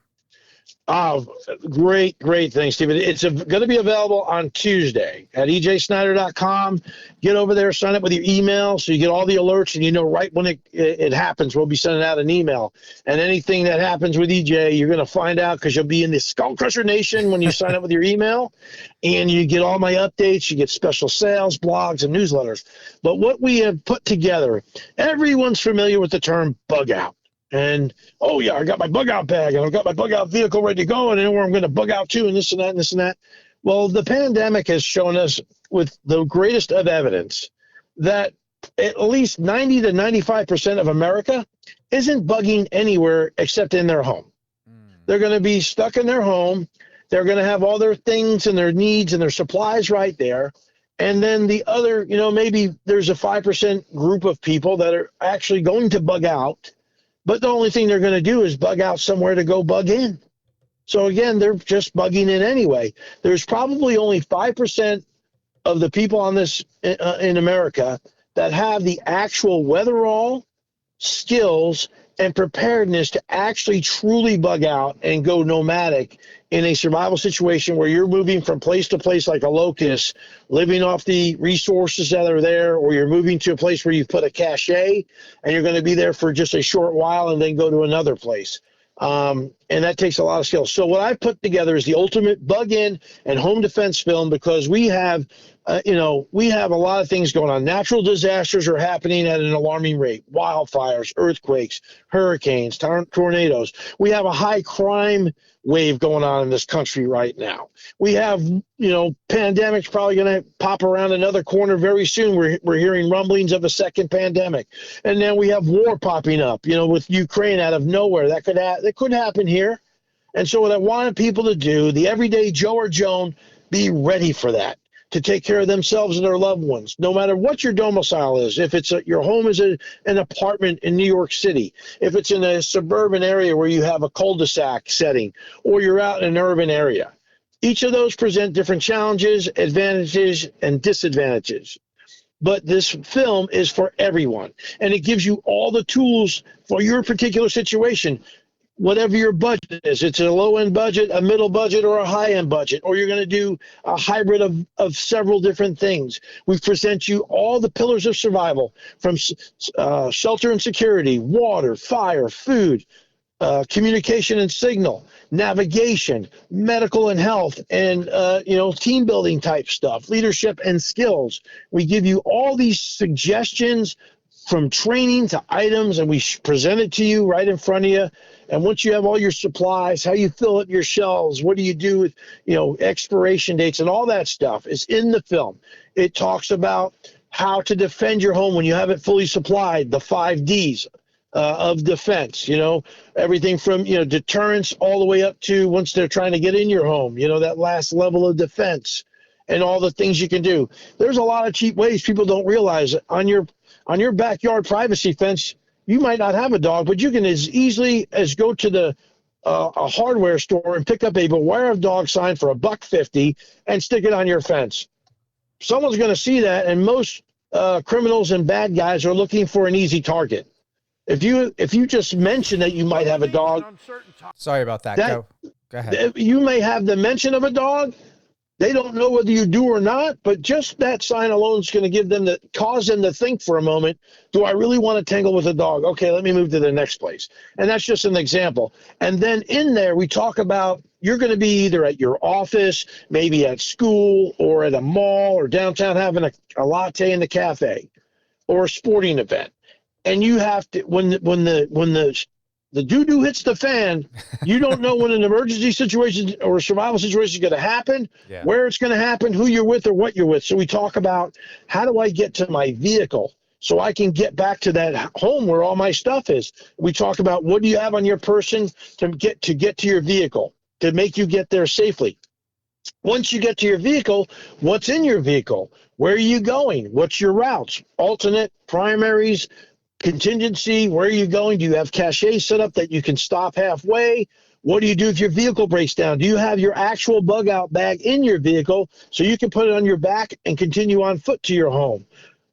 Oh, great thing, Steven. It's going to be available on Tuesday at ejsnyder.com. Get over there, sign up with your email so you get all the alerts, and you know right when it happens. We'll be sending out an email. And anything that happens with EJ, you're going to find out, because you'll be in the Skullcrusher Nation when you sign up with your email. And you get all my updates. You get special sales, blogs, and newsletters. But what we have put together, everyone's familiar with the term bug out. And, oh, yeah, I got my bug out bag, and I've got my bug out vehicle ready to go, and I know where I'm going to bug out to, and this and that and this and that. Well, the pandemic has shown us with the greatest of evidence that at least 90 to 95% of America isn't bugging anywhere except in their home. They're going to be stuck in their home. They're going to have all their things and their needs and their supplies right there. And then the other, maybe there's a 5% group of people that are actually going to bug out, but the only thing they're going to do is bug out somewhere to go bug in. So again, they're just bugging in anyway. There's probably only 5% of the people on this in America that have the actual weatherall, skills, and preparedness to actually truly bug out and go nomadic in a survival situation where you're moving from place to place like a locust, living off the resources that are there, or you're moving to a place where you've put a cache and you're going to be there for just a short while and then go to another place. And that takes a lot of skill. So what I put together is the ultimate bug-in and home defense film, because we have, we have a lot of things going on. Natural disasters are happening at an alarming rate. Wildfires, earthquakes, hurricanes, tornadoes. We have a high crime wave going on in this country right now. We have, pandemics probably going to pop around another corner very soon. We're hearing rumblings of a second pandemic. And then we have war popping up, with Ukraine out of nowhere. That could happen here. And so what I wanted people to do, the everyday Joe or Joan, be ready for that, to take care of themselves and their loved ones, no matter what your domicile is. If it's your home is an apartment in New York City, if it's in a suburban area where you have a cul-de-sac setting, or you're out in an urban area. Each of those present different challenges, advantages, and disadvantages. But this film is for everyone, and it gives you all the tools for your particular situation. Whatever your budget is, it's a low-end budget, a middle budget, or a high-end budget, or you're going to do a hybrid of several different things. We present you all the pillars of survival, from shelter and security, water, fire, food, communication and signal, navigation, medical and health, and team building type stuff, leadership and skills. We give you all these suggestions from training to items, and we present it to you right in front of you. And once you have all your supplies, how you fill up your shelves, what do you do with, expiration dates, and all that stuff is in the film. It talks about how to defend your home when you have it fully supplied, the 5 Ds of defense, everything from, deterrence all the way up to once they're trying to get in your home, that last level of defense and all the things you can do. There's a lot of cheap ways people don't realize. On your backyard privacy fence, you might not have a dog, but you can as easily as go to a hardware store and pick up a beware of dog sign for $1.50 and stick it on your fence. Someone's going to see that, and most criminals and bad guys are looking for an easy target. If you just mention that you might have a dog, sorry about that. Go ahead. You may have the mention of a dog, They don't know whether you do or not, but just that sign alone is going to cause them to think for a moment, do I really want to tangle with a dog? Okay, let me move to the next place. And that's just an example. And then in there, we talk about you're going to be either at your office, maybe at school, or at a mall or downtown having a latte in the cafe or a sporting event. And you have to, when the doo-doo hits the fan, you don't know when an emergency situation or a survival situation is going to happen, where it's going to happen, who you're with, or what you're with. So we talk about, how do I get to my vehicle so I can get back to that home where all my stuff is? We talk about, what do you have on your person to get to your vehicle, to make you get there safely. Once you get to your vehicle, what's in your vehicle? Where are you going? What's your routes? Alternate, primaries, contingency, where are you going? Do you have cache set up that you can stop halfway? What do you do if your vehicle breaks down? Do you have your actual bug out bag in your vehicle so you can put it on your back and continue on foot to your home?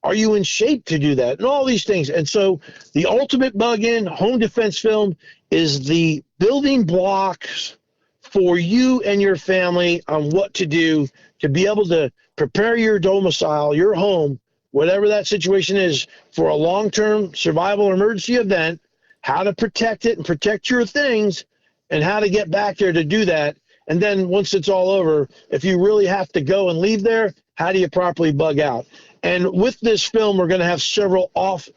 Are you in shape to do that? And all these things. And so the ultimate bug in home defense film is the building blocks for you and your family on what to do to be able to prepare your domicile, your home, whatever that situation is, for a long-term survival or emergency event, how to protect it and protect your things, and how to get back there to do that. And then once it's all over, if you really have to go and leave there, how do you properly bug out? And with this film, we're going to have several off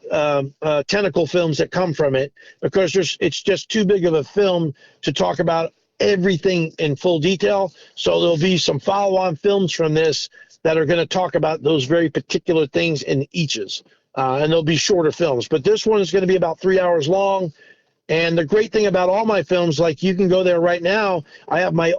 tentacle films that come from it, because it's just too big of a film to talk about everything in full detail. So there'll be some follow-on films from this that are going to talk about those very particular things in eaches. And they'll be shorter films. But this one is going to be about 3 hours long. And the great thing about all my films, like you can go there right now, I have my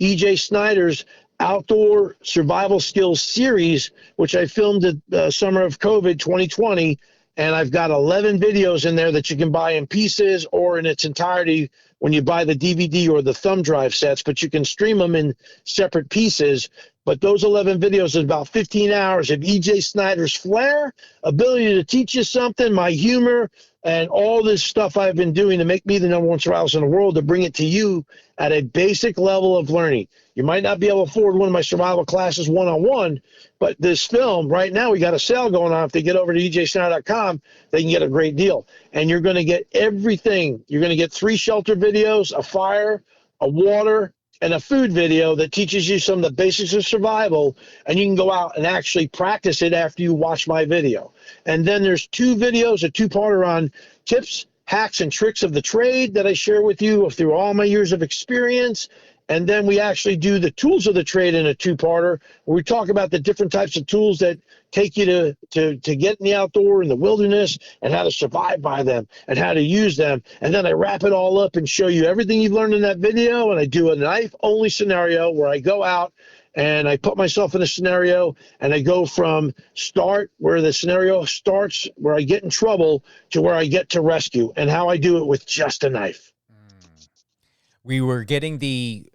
EJ Snyder's Outdoor Survival Skills series, which I filmed at the summer of COVID 2020. And I've got 11 videos in there that you can buy in pieces or in its entirety when you buy the DVD or the thumb drive sets, but you can stream them in separate pieces. But those 11 videos is about 15 hours of EJ Snyder's flair, ability to teach you something, my humor, and all this stuff I've been doing to make me the #1 survivalist in the world, to bring it to you at a basic level of learning. You might not be able to afford one of my survival classes one-on-one, but this film, right now, we got a sale going on. If they get over to ejsnyder.com, they can get a great deal. And you're going to get everything. You're going to get 3 shelter videos, a fire, a water, and a food video that teaches you some of the basics of survival, and you can go out and actually practice it after you watch my video. And then there's 2 videos, a 2-parter on tips, hacks, and tricks of the trade that I share with you through all my years of experience. And then we actually do the tools of the trade in a 2-parter, where we talk about the different types of tools that take you to get in the outdoor, in the wilderness, and how to survive by them and how to use them. And then I wrap it all up and show you everything you've learned in that video. And I do a knife-only scenario where I go out and I put myself in a scenario, and I go from start, where the scenario starts, where I get in trouble, to where I get to rescue, and how I do it with just a knife. We were getting the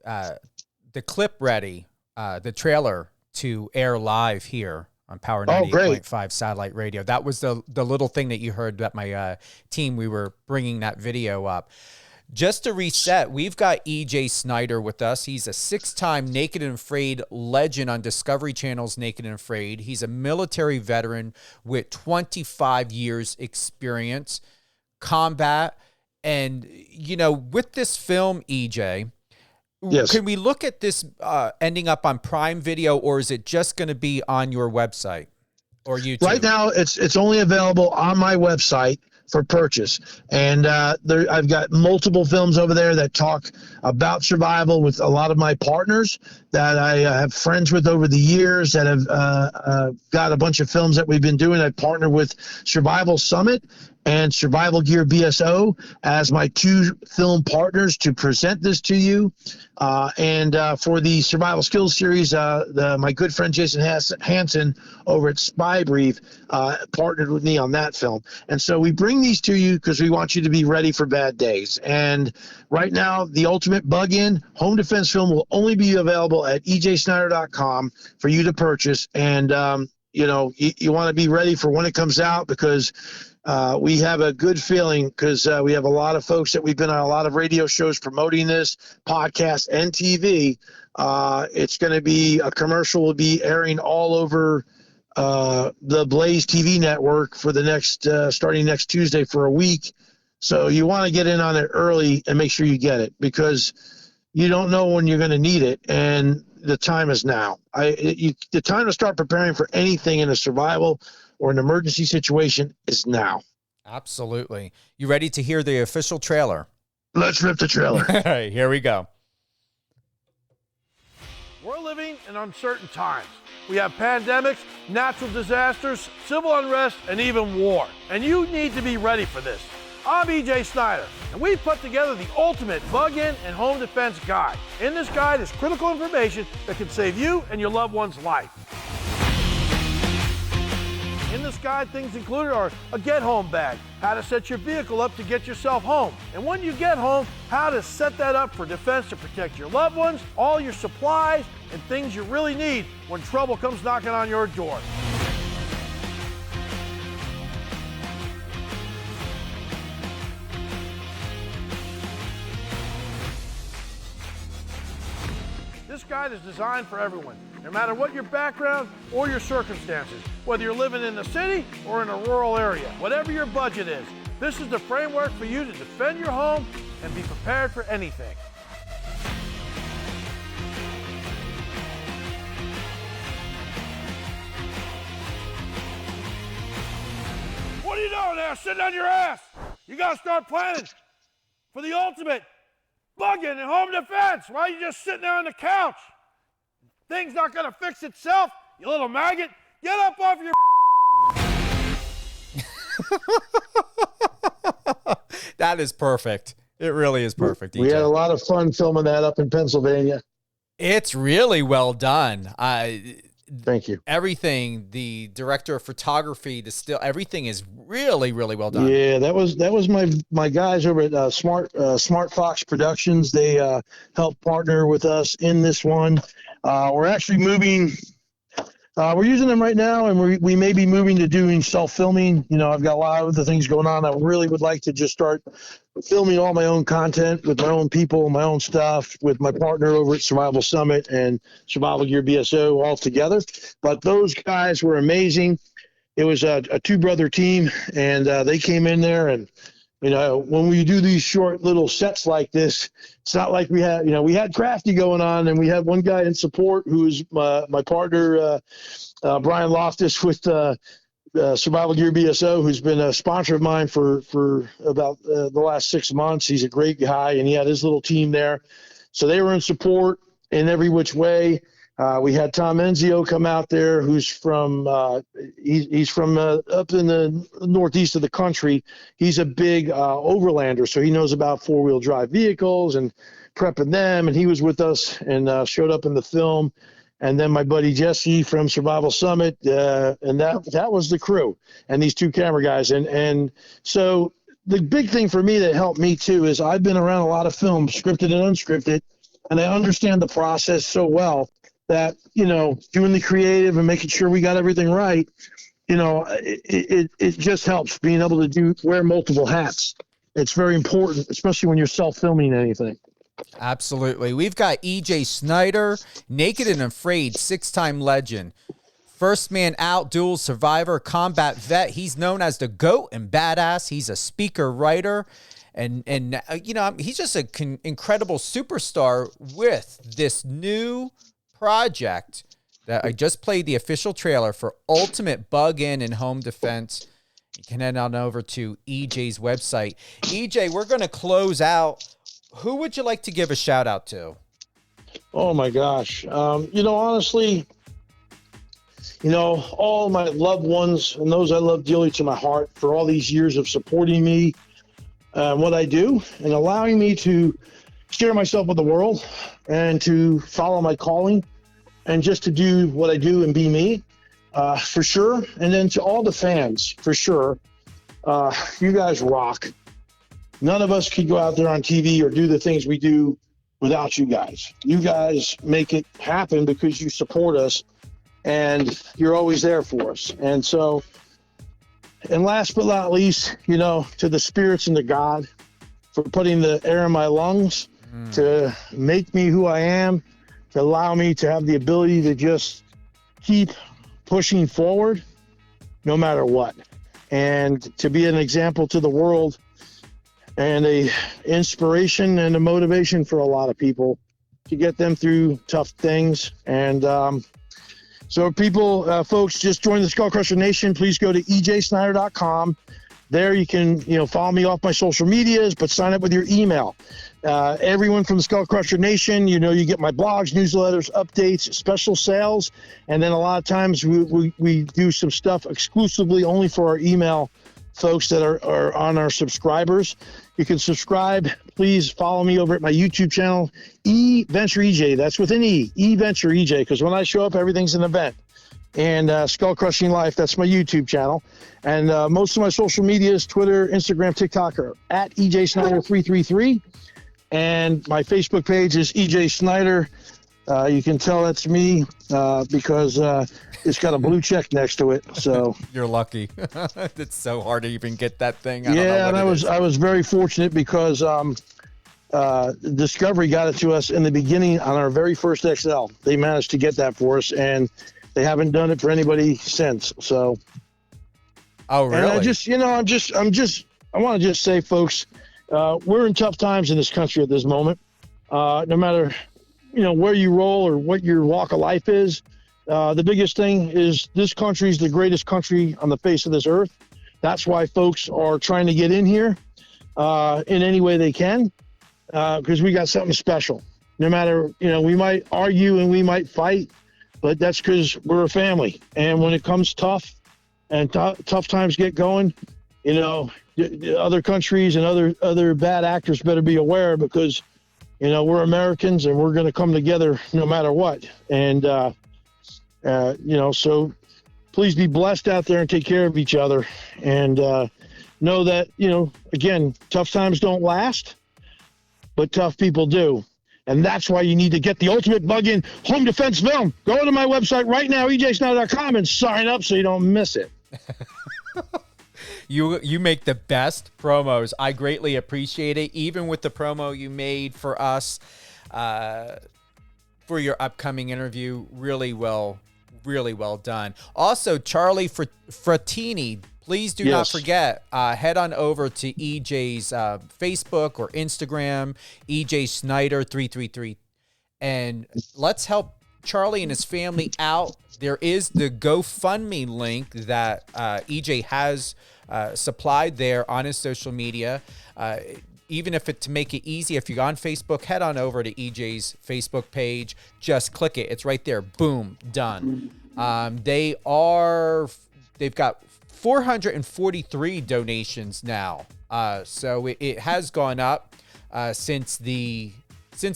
clip ready, the trailer to air live here on Power 98.5 satellite radio. That was the little thing that you heard that my team, we were bringing that video up. Just to reset, we've got EJ Snyder with us. He's a 6-time Naked and Afraid legend on Discovery Channel's Naked and Afraid. He's a military veteran with 25 years experience, combat. And, you know, with this film, EJ, yes, can we look at this ending up on Prime Video, or is it just going to be on your website or YouTube? Right now, it's only available on my website for purchase. And I've got multiple films over there that talk about survival with a lot of my partners that I have friends with over the years that have got a bunch of films that we've been doing. I partner with Survival Summit and Survival Gear BSO as my 2 film partners to present this to you. And for the Survival Skills series, my good friend Jason Hansen over at Spy Brief partnered with me on that film. And so we bring these to you because we want you to be ready for bad days. And right now, the ultimate bug-in home defense film will only be available at ejsnyder.com for you to purchase. And, you know, you want to be ready for when it comes out, because We have a good feeling because we have a lot of folks that we've been on a lot of radio shows promoting this podcast and TV. It's going to be a commercial will be airing all over the Blaze TV network for the next starting next Tuesday for a week. So you want to get in on it early and make sure you get it because you don't know when you're going to need it, and the time is now. The time to start preparing for anything in a survival or an emergency situation is now. Absolutely. You ready to hear the official trailer? Let's rip the trailer. All right, here we go. We're living in uncertain times. We have pandemics, natural disasters, civil unrest, and even war. And you need to be ready for this. I'm EJ Snyder, and we put together the ultimate bug-in and home defense guide. In this guide is critical information that can save you and your loved one's life. In this guide, things included are a get-home bag, how to set your vehicle up to get yourself home, and when you get home, how to set that up for defense to protect your loved ones, all your supplies, and things you really need when trouble comes knocking on your door. This guide is designed for everyone, no matter what your background or your circumstances, whether you're living in the city or in a rural area, whatever your budget is. This is the framework for you to defend your home and be prepared for anything. What are you doing there, sitting on your ass? You gotta start planning for the ultimate bug-in and home defense. Why are you just sitting there on the couch? Thing's not gonna fix itself, you little maggot. Get up off your That is perfect. It really is perfect. We EJ. had a lot of fun filming that up in Pennsylvania. It's really well done. Thank you. Everything, the director of photography, the still, everything is really, really well done. Yeah, that was my guys over at Smart Fox Productions. They helped partner with us in this one. We're actually moving. We're using them right now, and we may be moving to doing self-filming. You know, I've got a lot of other things going on. I really would like to just start filming all my own content with my own people, my own stuff, with my partner over at Survival Summit and Survival Gear BSO all together. But those guys were amazing. It was a two-brother team, and they came in there, and you know, when we do these short little sets like this, it's not like we had Crafty going on, and we had one guy in support who is my partner, Brian Loftus with Survival Gear BSO, who's been a sponsor of mine for about the last 6 months. He's a great guy, and he had his little team there. So they were in support in every which way. We had Tom Enzio come out there, who's from he's from up in the northeast of the country. He's a big overlander, so he knows about four-wheel drive vehicles and prepping them. And he was with us and showed up in the film. And then my buddy Jesse from Survival Summit, and that was the crew, and these two camera guys. And so the big thing for me that helped me too is I've been around a lot of films, scripted and unscripted, and I understand the process so well that, you know, doing the creative and making sure we got everything right, you know, it just helps being able to wear multiple hats. It's very important, especially when you're self-filming anything. Absolutely. We've got EJ Snyder, Naked and Afraid, 6-time legend. First man out, dual survivor, combat vet. He's known as the GOAT and badass. He's a speaker, writer, and you know, he's just an incredible superstar with this new project that I just played the official trailer for Ultimate Bug-In and Home Defense. You can head on over to EJ's website. EJ, we're going to close out. Who would you like to give a shout out to? Oh my gosh. You know, honestly, you know, all my loved ones and those I love dearly to my heart for all these years of supporting me and what I do and allowing me to share myself with the world and to follow my calling and just to do what I do and be me, for sure. And then to all the fans, for sure, you guys rock. None of us could go out there on TV or do the things we do without you guys. You guys make it happen because you support us and you're always there for us. And so And last but not least, to the spirits and to God for putting the air in my lungs to make me who I am, to allow me to have the ability to just keep pushing forward no matter what, and to be an example to the world and a inspiration and a motivation for a lot of people to get them through tough things. And so people, folks, just join the Skullcrusher Nation. Please go to ejsnyder.com. There you can, follow me off my social medias, but sign up with your email. Everyone from the Skullcrusher Nation, you get my blogs, newsletters, updates, special sales, and then a lot of times we do some stuff exclusively only for our email folks that are on our subscribers. You can subscribe. Please follow me over at my YouTube channel, Venture EJ. That's with an E, Venture EJ, because when I show up, everything's an event. And Skull Crushing Life, that's my YouTube channel. And most of my social medias, Twitter, Instagram, TikTok, are at EJ Snyder 333. And my Facebook page is EJ Snyder. You can tell that's me because it's got a blue check next to it. So you're lucky. It's so hard to even get that thing. I was very fortunate because Discovery got it to us in the beginning on our very first XL. They managed to get that for us, and they haven't done it for anybody since. So, oh really? And I want to just say, folks, we're in tough times in this country at this moment. No matter where you roll or what your walk of life is, the biggest thing is this country is the greatest country on the face of this earth. That's why folks are trying to get in here in any way they can, because we got something special. No matter, we might argue and we might fight, but that's because we're a family. And when it comes tough and tough times get going, other countries and other bad actors better be aware, because we're Americans and we're going to come together no matter what. And so please be blessed out there and take care of each other, and know that again, tough times don't last, but tough people do. And that's why you need to get the ultimate bug-in home defense film. Go to my website right now, ejsnyder.com, and sign up so you don't miss it. You make the best promos. I greatly appreciate it. Even with the promo you made for us for your upcoming interview, really well done. Also, Charlie Frattini, please do not forget, head on over to EJ's Facebook or Instagram, EJ Snyder 333, and let's help Charlie and his family out. There is the GoFundMe link that EJ has supplied there on his social media. Even if to make it easy, if you're on Facebook, head on over to EJ's Facebook page. Just click it. It's right there. Boom, done. They've got 443 donations now. So it has gone up since the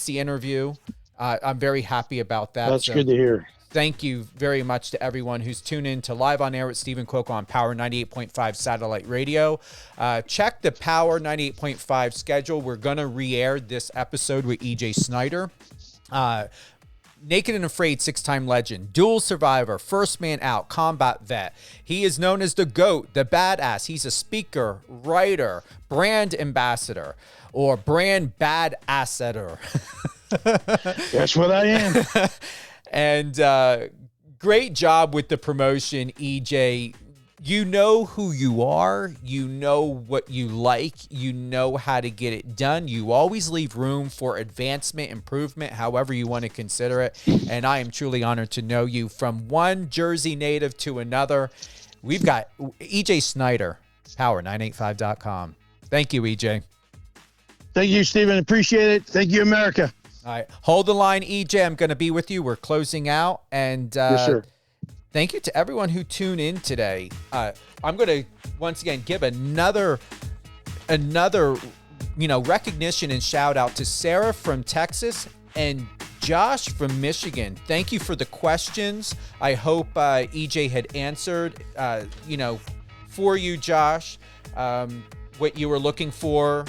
interview. I'm very happy about that. That's good to hear. Thank you very much to everyone who's tuned in to Live on Air with Steven Cuoco on Power 98.5 Satellite Radio. Check the Power 98.5 schedule. We're going to re-air this episode with EJ Snyder. Naked and Afraid 6-time legend, dual survivor, first man out, combat vet. He is known as the GOAT, the badass. He's a speaker, writer, brand ambassador, or brand badasseter. That's what I am. And great job with the promotion, EJ. You know who you are. You know what you like. You know how to get it done. You always leave room for advancement, improvement, however you want to consider it. And I am truly honored to know you. From one Jersey native to another, we've got EJ Snyder, power985.com. Thank you, EJ. Thank you, Steven. Appreciate it. Thank you, America. All right. Hold the line, EJ. I'm going to be with you. We're closing out. And yes, sir. Thank you to everyone who tuned in today. I'm going to once again give another recognition and shout out to Sarah from Texas and Josh from Michigan. Thank you for the questions. I hope EJ had answered for you, Josh, what you were looking for,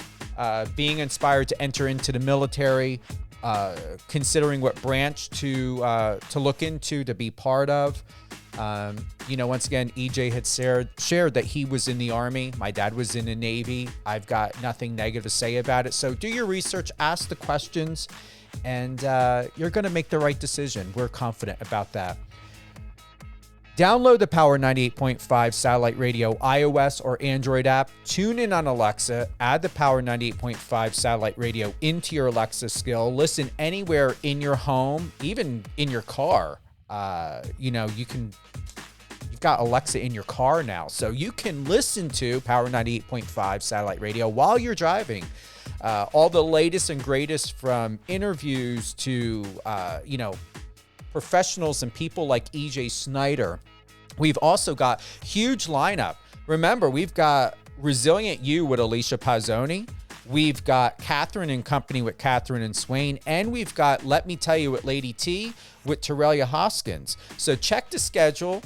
being inspired to enter into the military, considering what branch to look into, to be part of. Once again, EJ had shared that he was in the Army. My dad was in the Navy. I've got nothing negative to say about it. So do your research, ask the questions, and you're going to make the right decision. We're confident about that. Download the Power 98.5 satellite radio iOS or Android app. Tune in on Alexa. Add the Power 98.5 satellite radio into your Alexa skill. Listen anywhere in your home, even in your car. You've got Alexa in your car now, so you can listen to Power 98.5 satellite radio while you're driving. All the latest and greatest, from interviews to, professionals and people like EJ Snyder. We've also got huge lineup. Remember, we've got Resilient You with Alicia Pazzoni. We've got Catherine and Company with Catherine and Swain. And we've got Let Me Tell You with Lady T with Torrelia Hoskins. So check the schedule.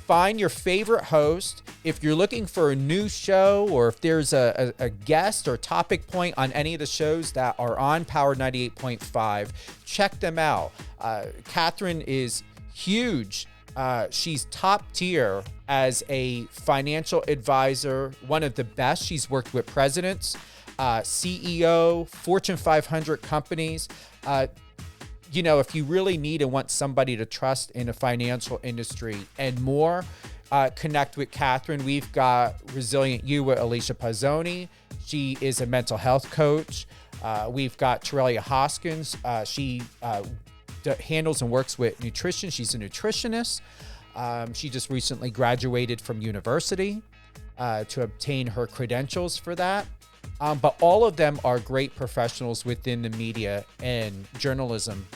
Find your favorite host. If you're looking for a new show, or if there's a guest or topic point on any of the shows that are on Power 98.5, check them out. Catherine is huge. She's top tier as a financial advisor, one of the best. She's worked with presidents, CEO, Fortune 500 companies. If you really need and want somebody to trust in a financial industry and more, connect with Catherine. We've got Resilient You with Alicia Pazzoni. She is a mental health coach. We've got Torrelia Hoskins. She handles and works with nutrition. She's a nutritionist. She just recently graduated from university to obtain her credentials for that. But all of them are great professionals within the media and journalism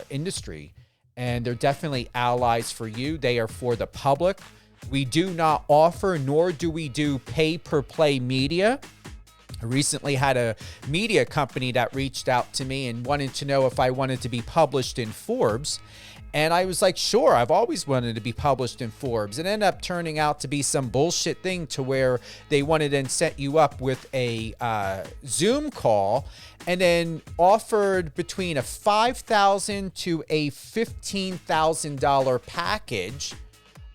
industry. And they're definitely allies for you. They are for the public. We do not offer, nor do we do pay-per-play media. I recently had a media company that reached out to me and wanted to know if I wanted to be published in Forbes. And I was like, sure, I've always wanted to be published in Forbes. It ended up turning out to be some bullshit thing to where they wanted and set you up with a Zoom call and then offered between a $5,000 to a $15,000 package.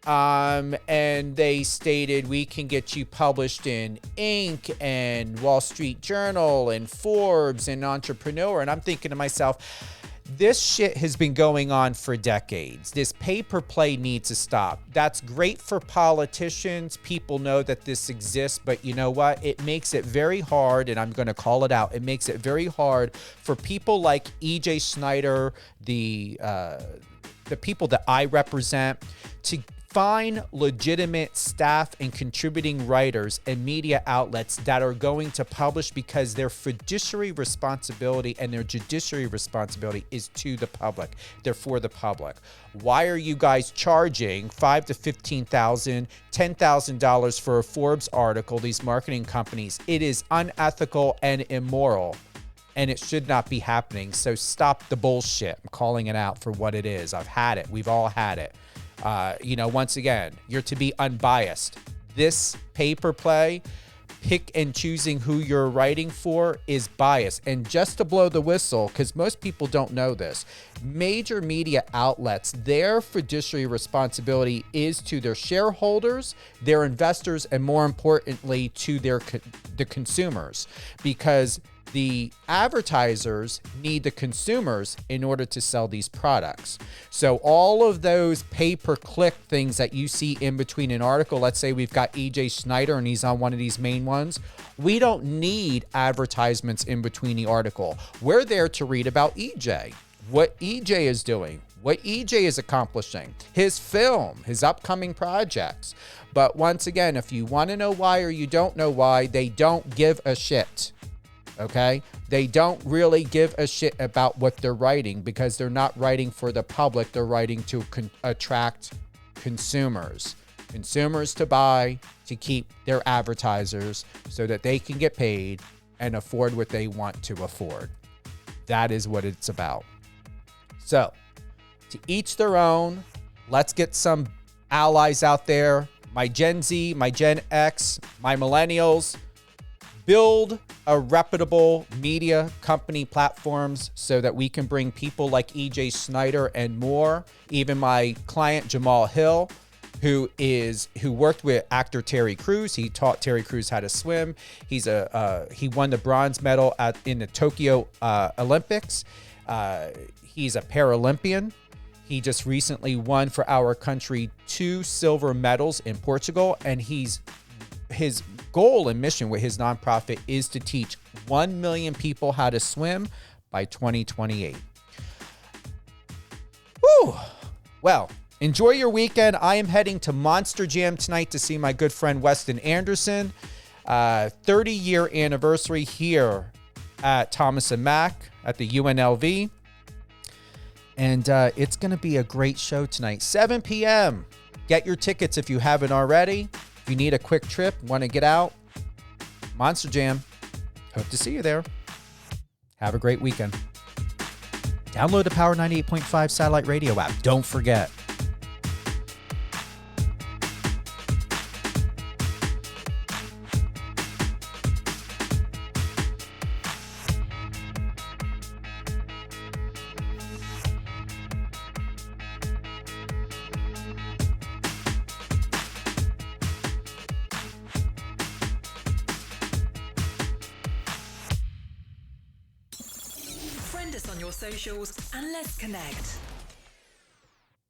And they stated, we can get you published in Inc. and Wall Street Journal and Forbes and Entrepreneur. And I'm thinking to myself, this shit has been going on for decades. This pay-per-play needs to stop. That's great for politicians. People know that this exists, but you know what? It makes it very hard, and I'm going to call it out. It makes it very hard for people like EJ Snyder, the people that I represent, to find legitimate staff and contributing writers and media outlets that are going to publish, because their fiduciary responsibility and their judiciary responsibility is to the public. They're for the public. Why are you guys charging $5,000 to $15,000, $10,000 for a Forbes article, these marketing companies? It is unethical and immoral, and it should not be happening. So stop the bullshit. I'm calling it out for what it is. I've had it. We've all had it. Once again, you're to be unbiased. This pay-per-play, pick and choosing who you're writing for, is biased. And just to blow the whistle, because most people don't know this, major media outlets, their fiduciary responsibility is to their shareholders, their investors, and more importantly, to the consumers, because the advertisers need the consumers in order to sell these products. So all of those pay-per-click things that you see in between an article, let's say we've got EJ Snyder and he's on one of these main ones, we don't need advertisements in between the article. We're there to read about EJ, what EJ is doing, what EJ is accomplishing, his film, his upcoming projects. But once again, if you want to know why or you don't know why, they don't give a shit. Okay? They don't really give a shit about what they're writing, because they're not writing for the public. They're writing to attract consumers. Consumers to buy, to keep their advertisers so that they can get paid and afford what they want to afford. That is what it's about. So, to each their own. Let's get some allies out there. My Gen Z, my Gen X, my millennials. build a reputable media company platforms so that we can bring people like EJ Snyder and more. Even my client Jamal Hill, who worked with actor Terry Crews. He taught Terry Crews how to swim. He won the bronze medal in the Tokyo Olympics. He's a Paralympian. He just recently won for our country 2 silver medals in Portugal, and his goal and mission with his nonprofit is to teach 1 million people how to swim by 2028. Whew. Well, enjoy your weekend. I am heading to Monster Jam tonight to see my good friend Weston Anderson. 30-year anniversary here at Thomas & Mack at the UNLV. And it's going to be a great show tonight. 7 p.m. Get your tickets if you haven't already. If you need a quick trip, want to get out, Monster Jam. Hope to see you there. Have a great weekend. Download the Power 98.5 satellite radio app. Don't forget. Friend us on your socials and let's connect.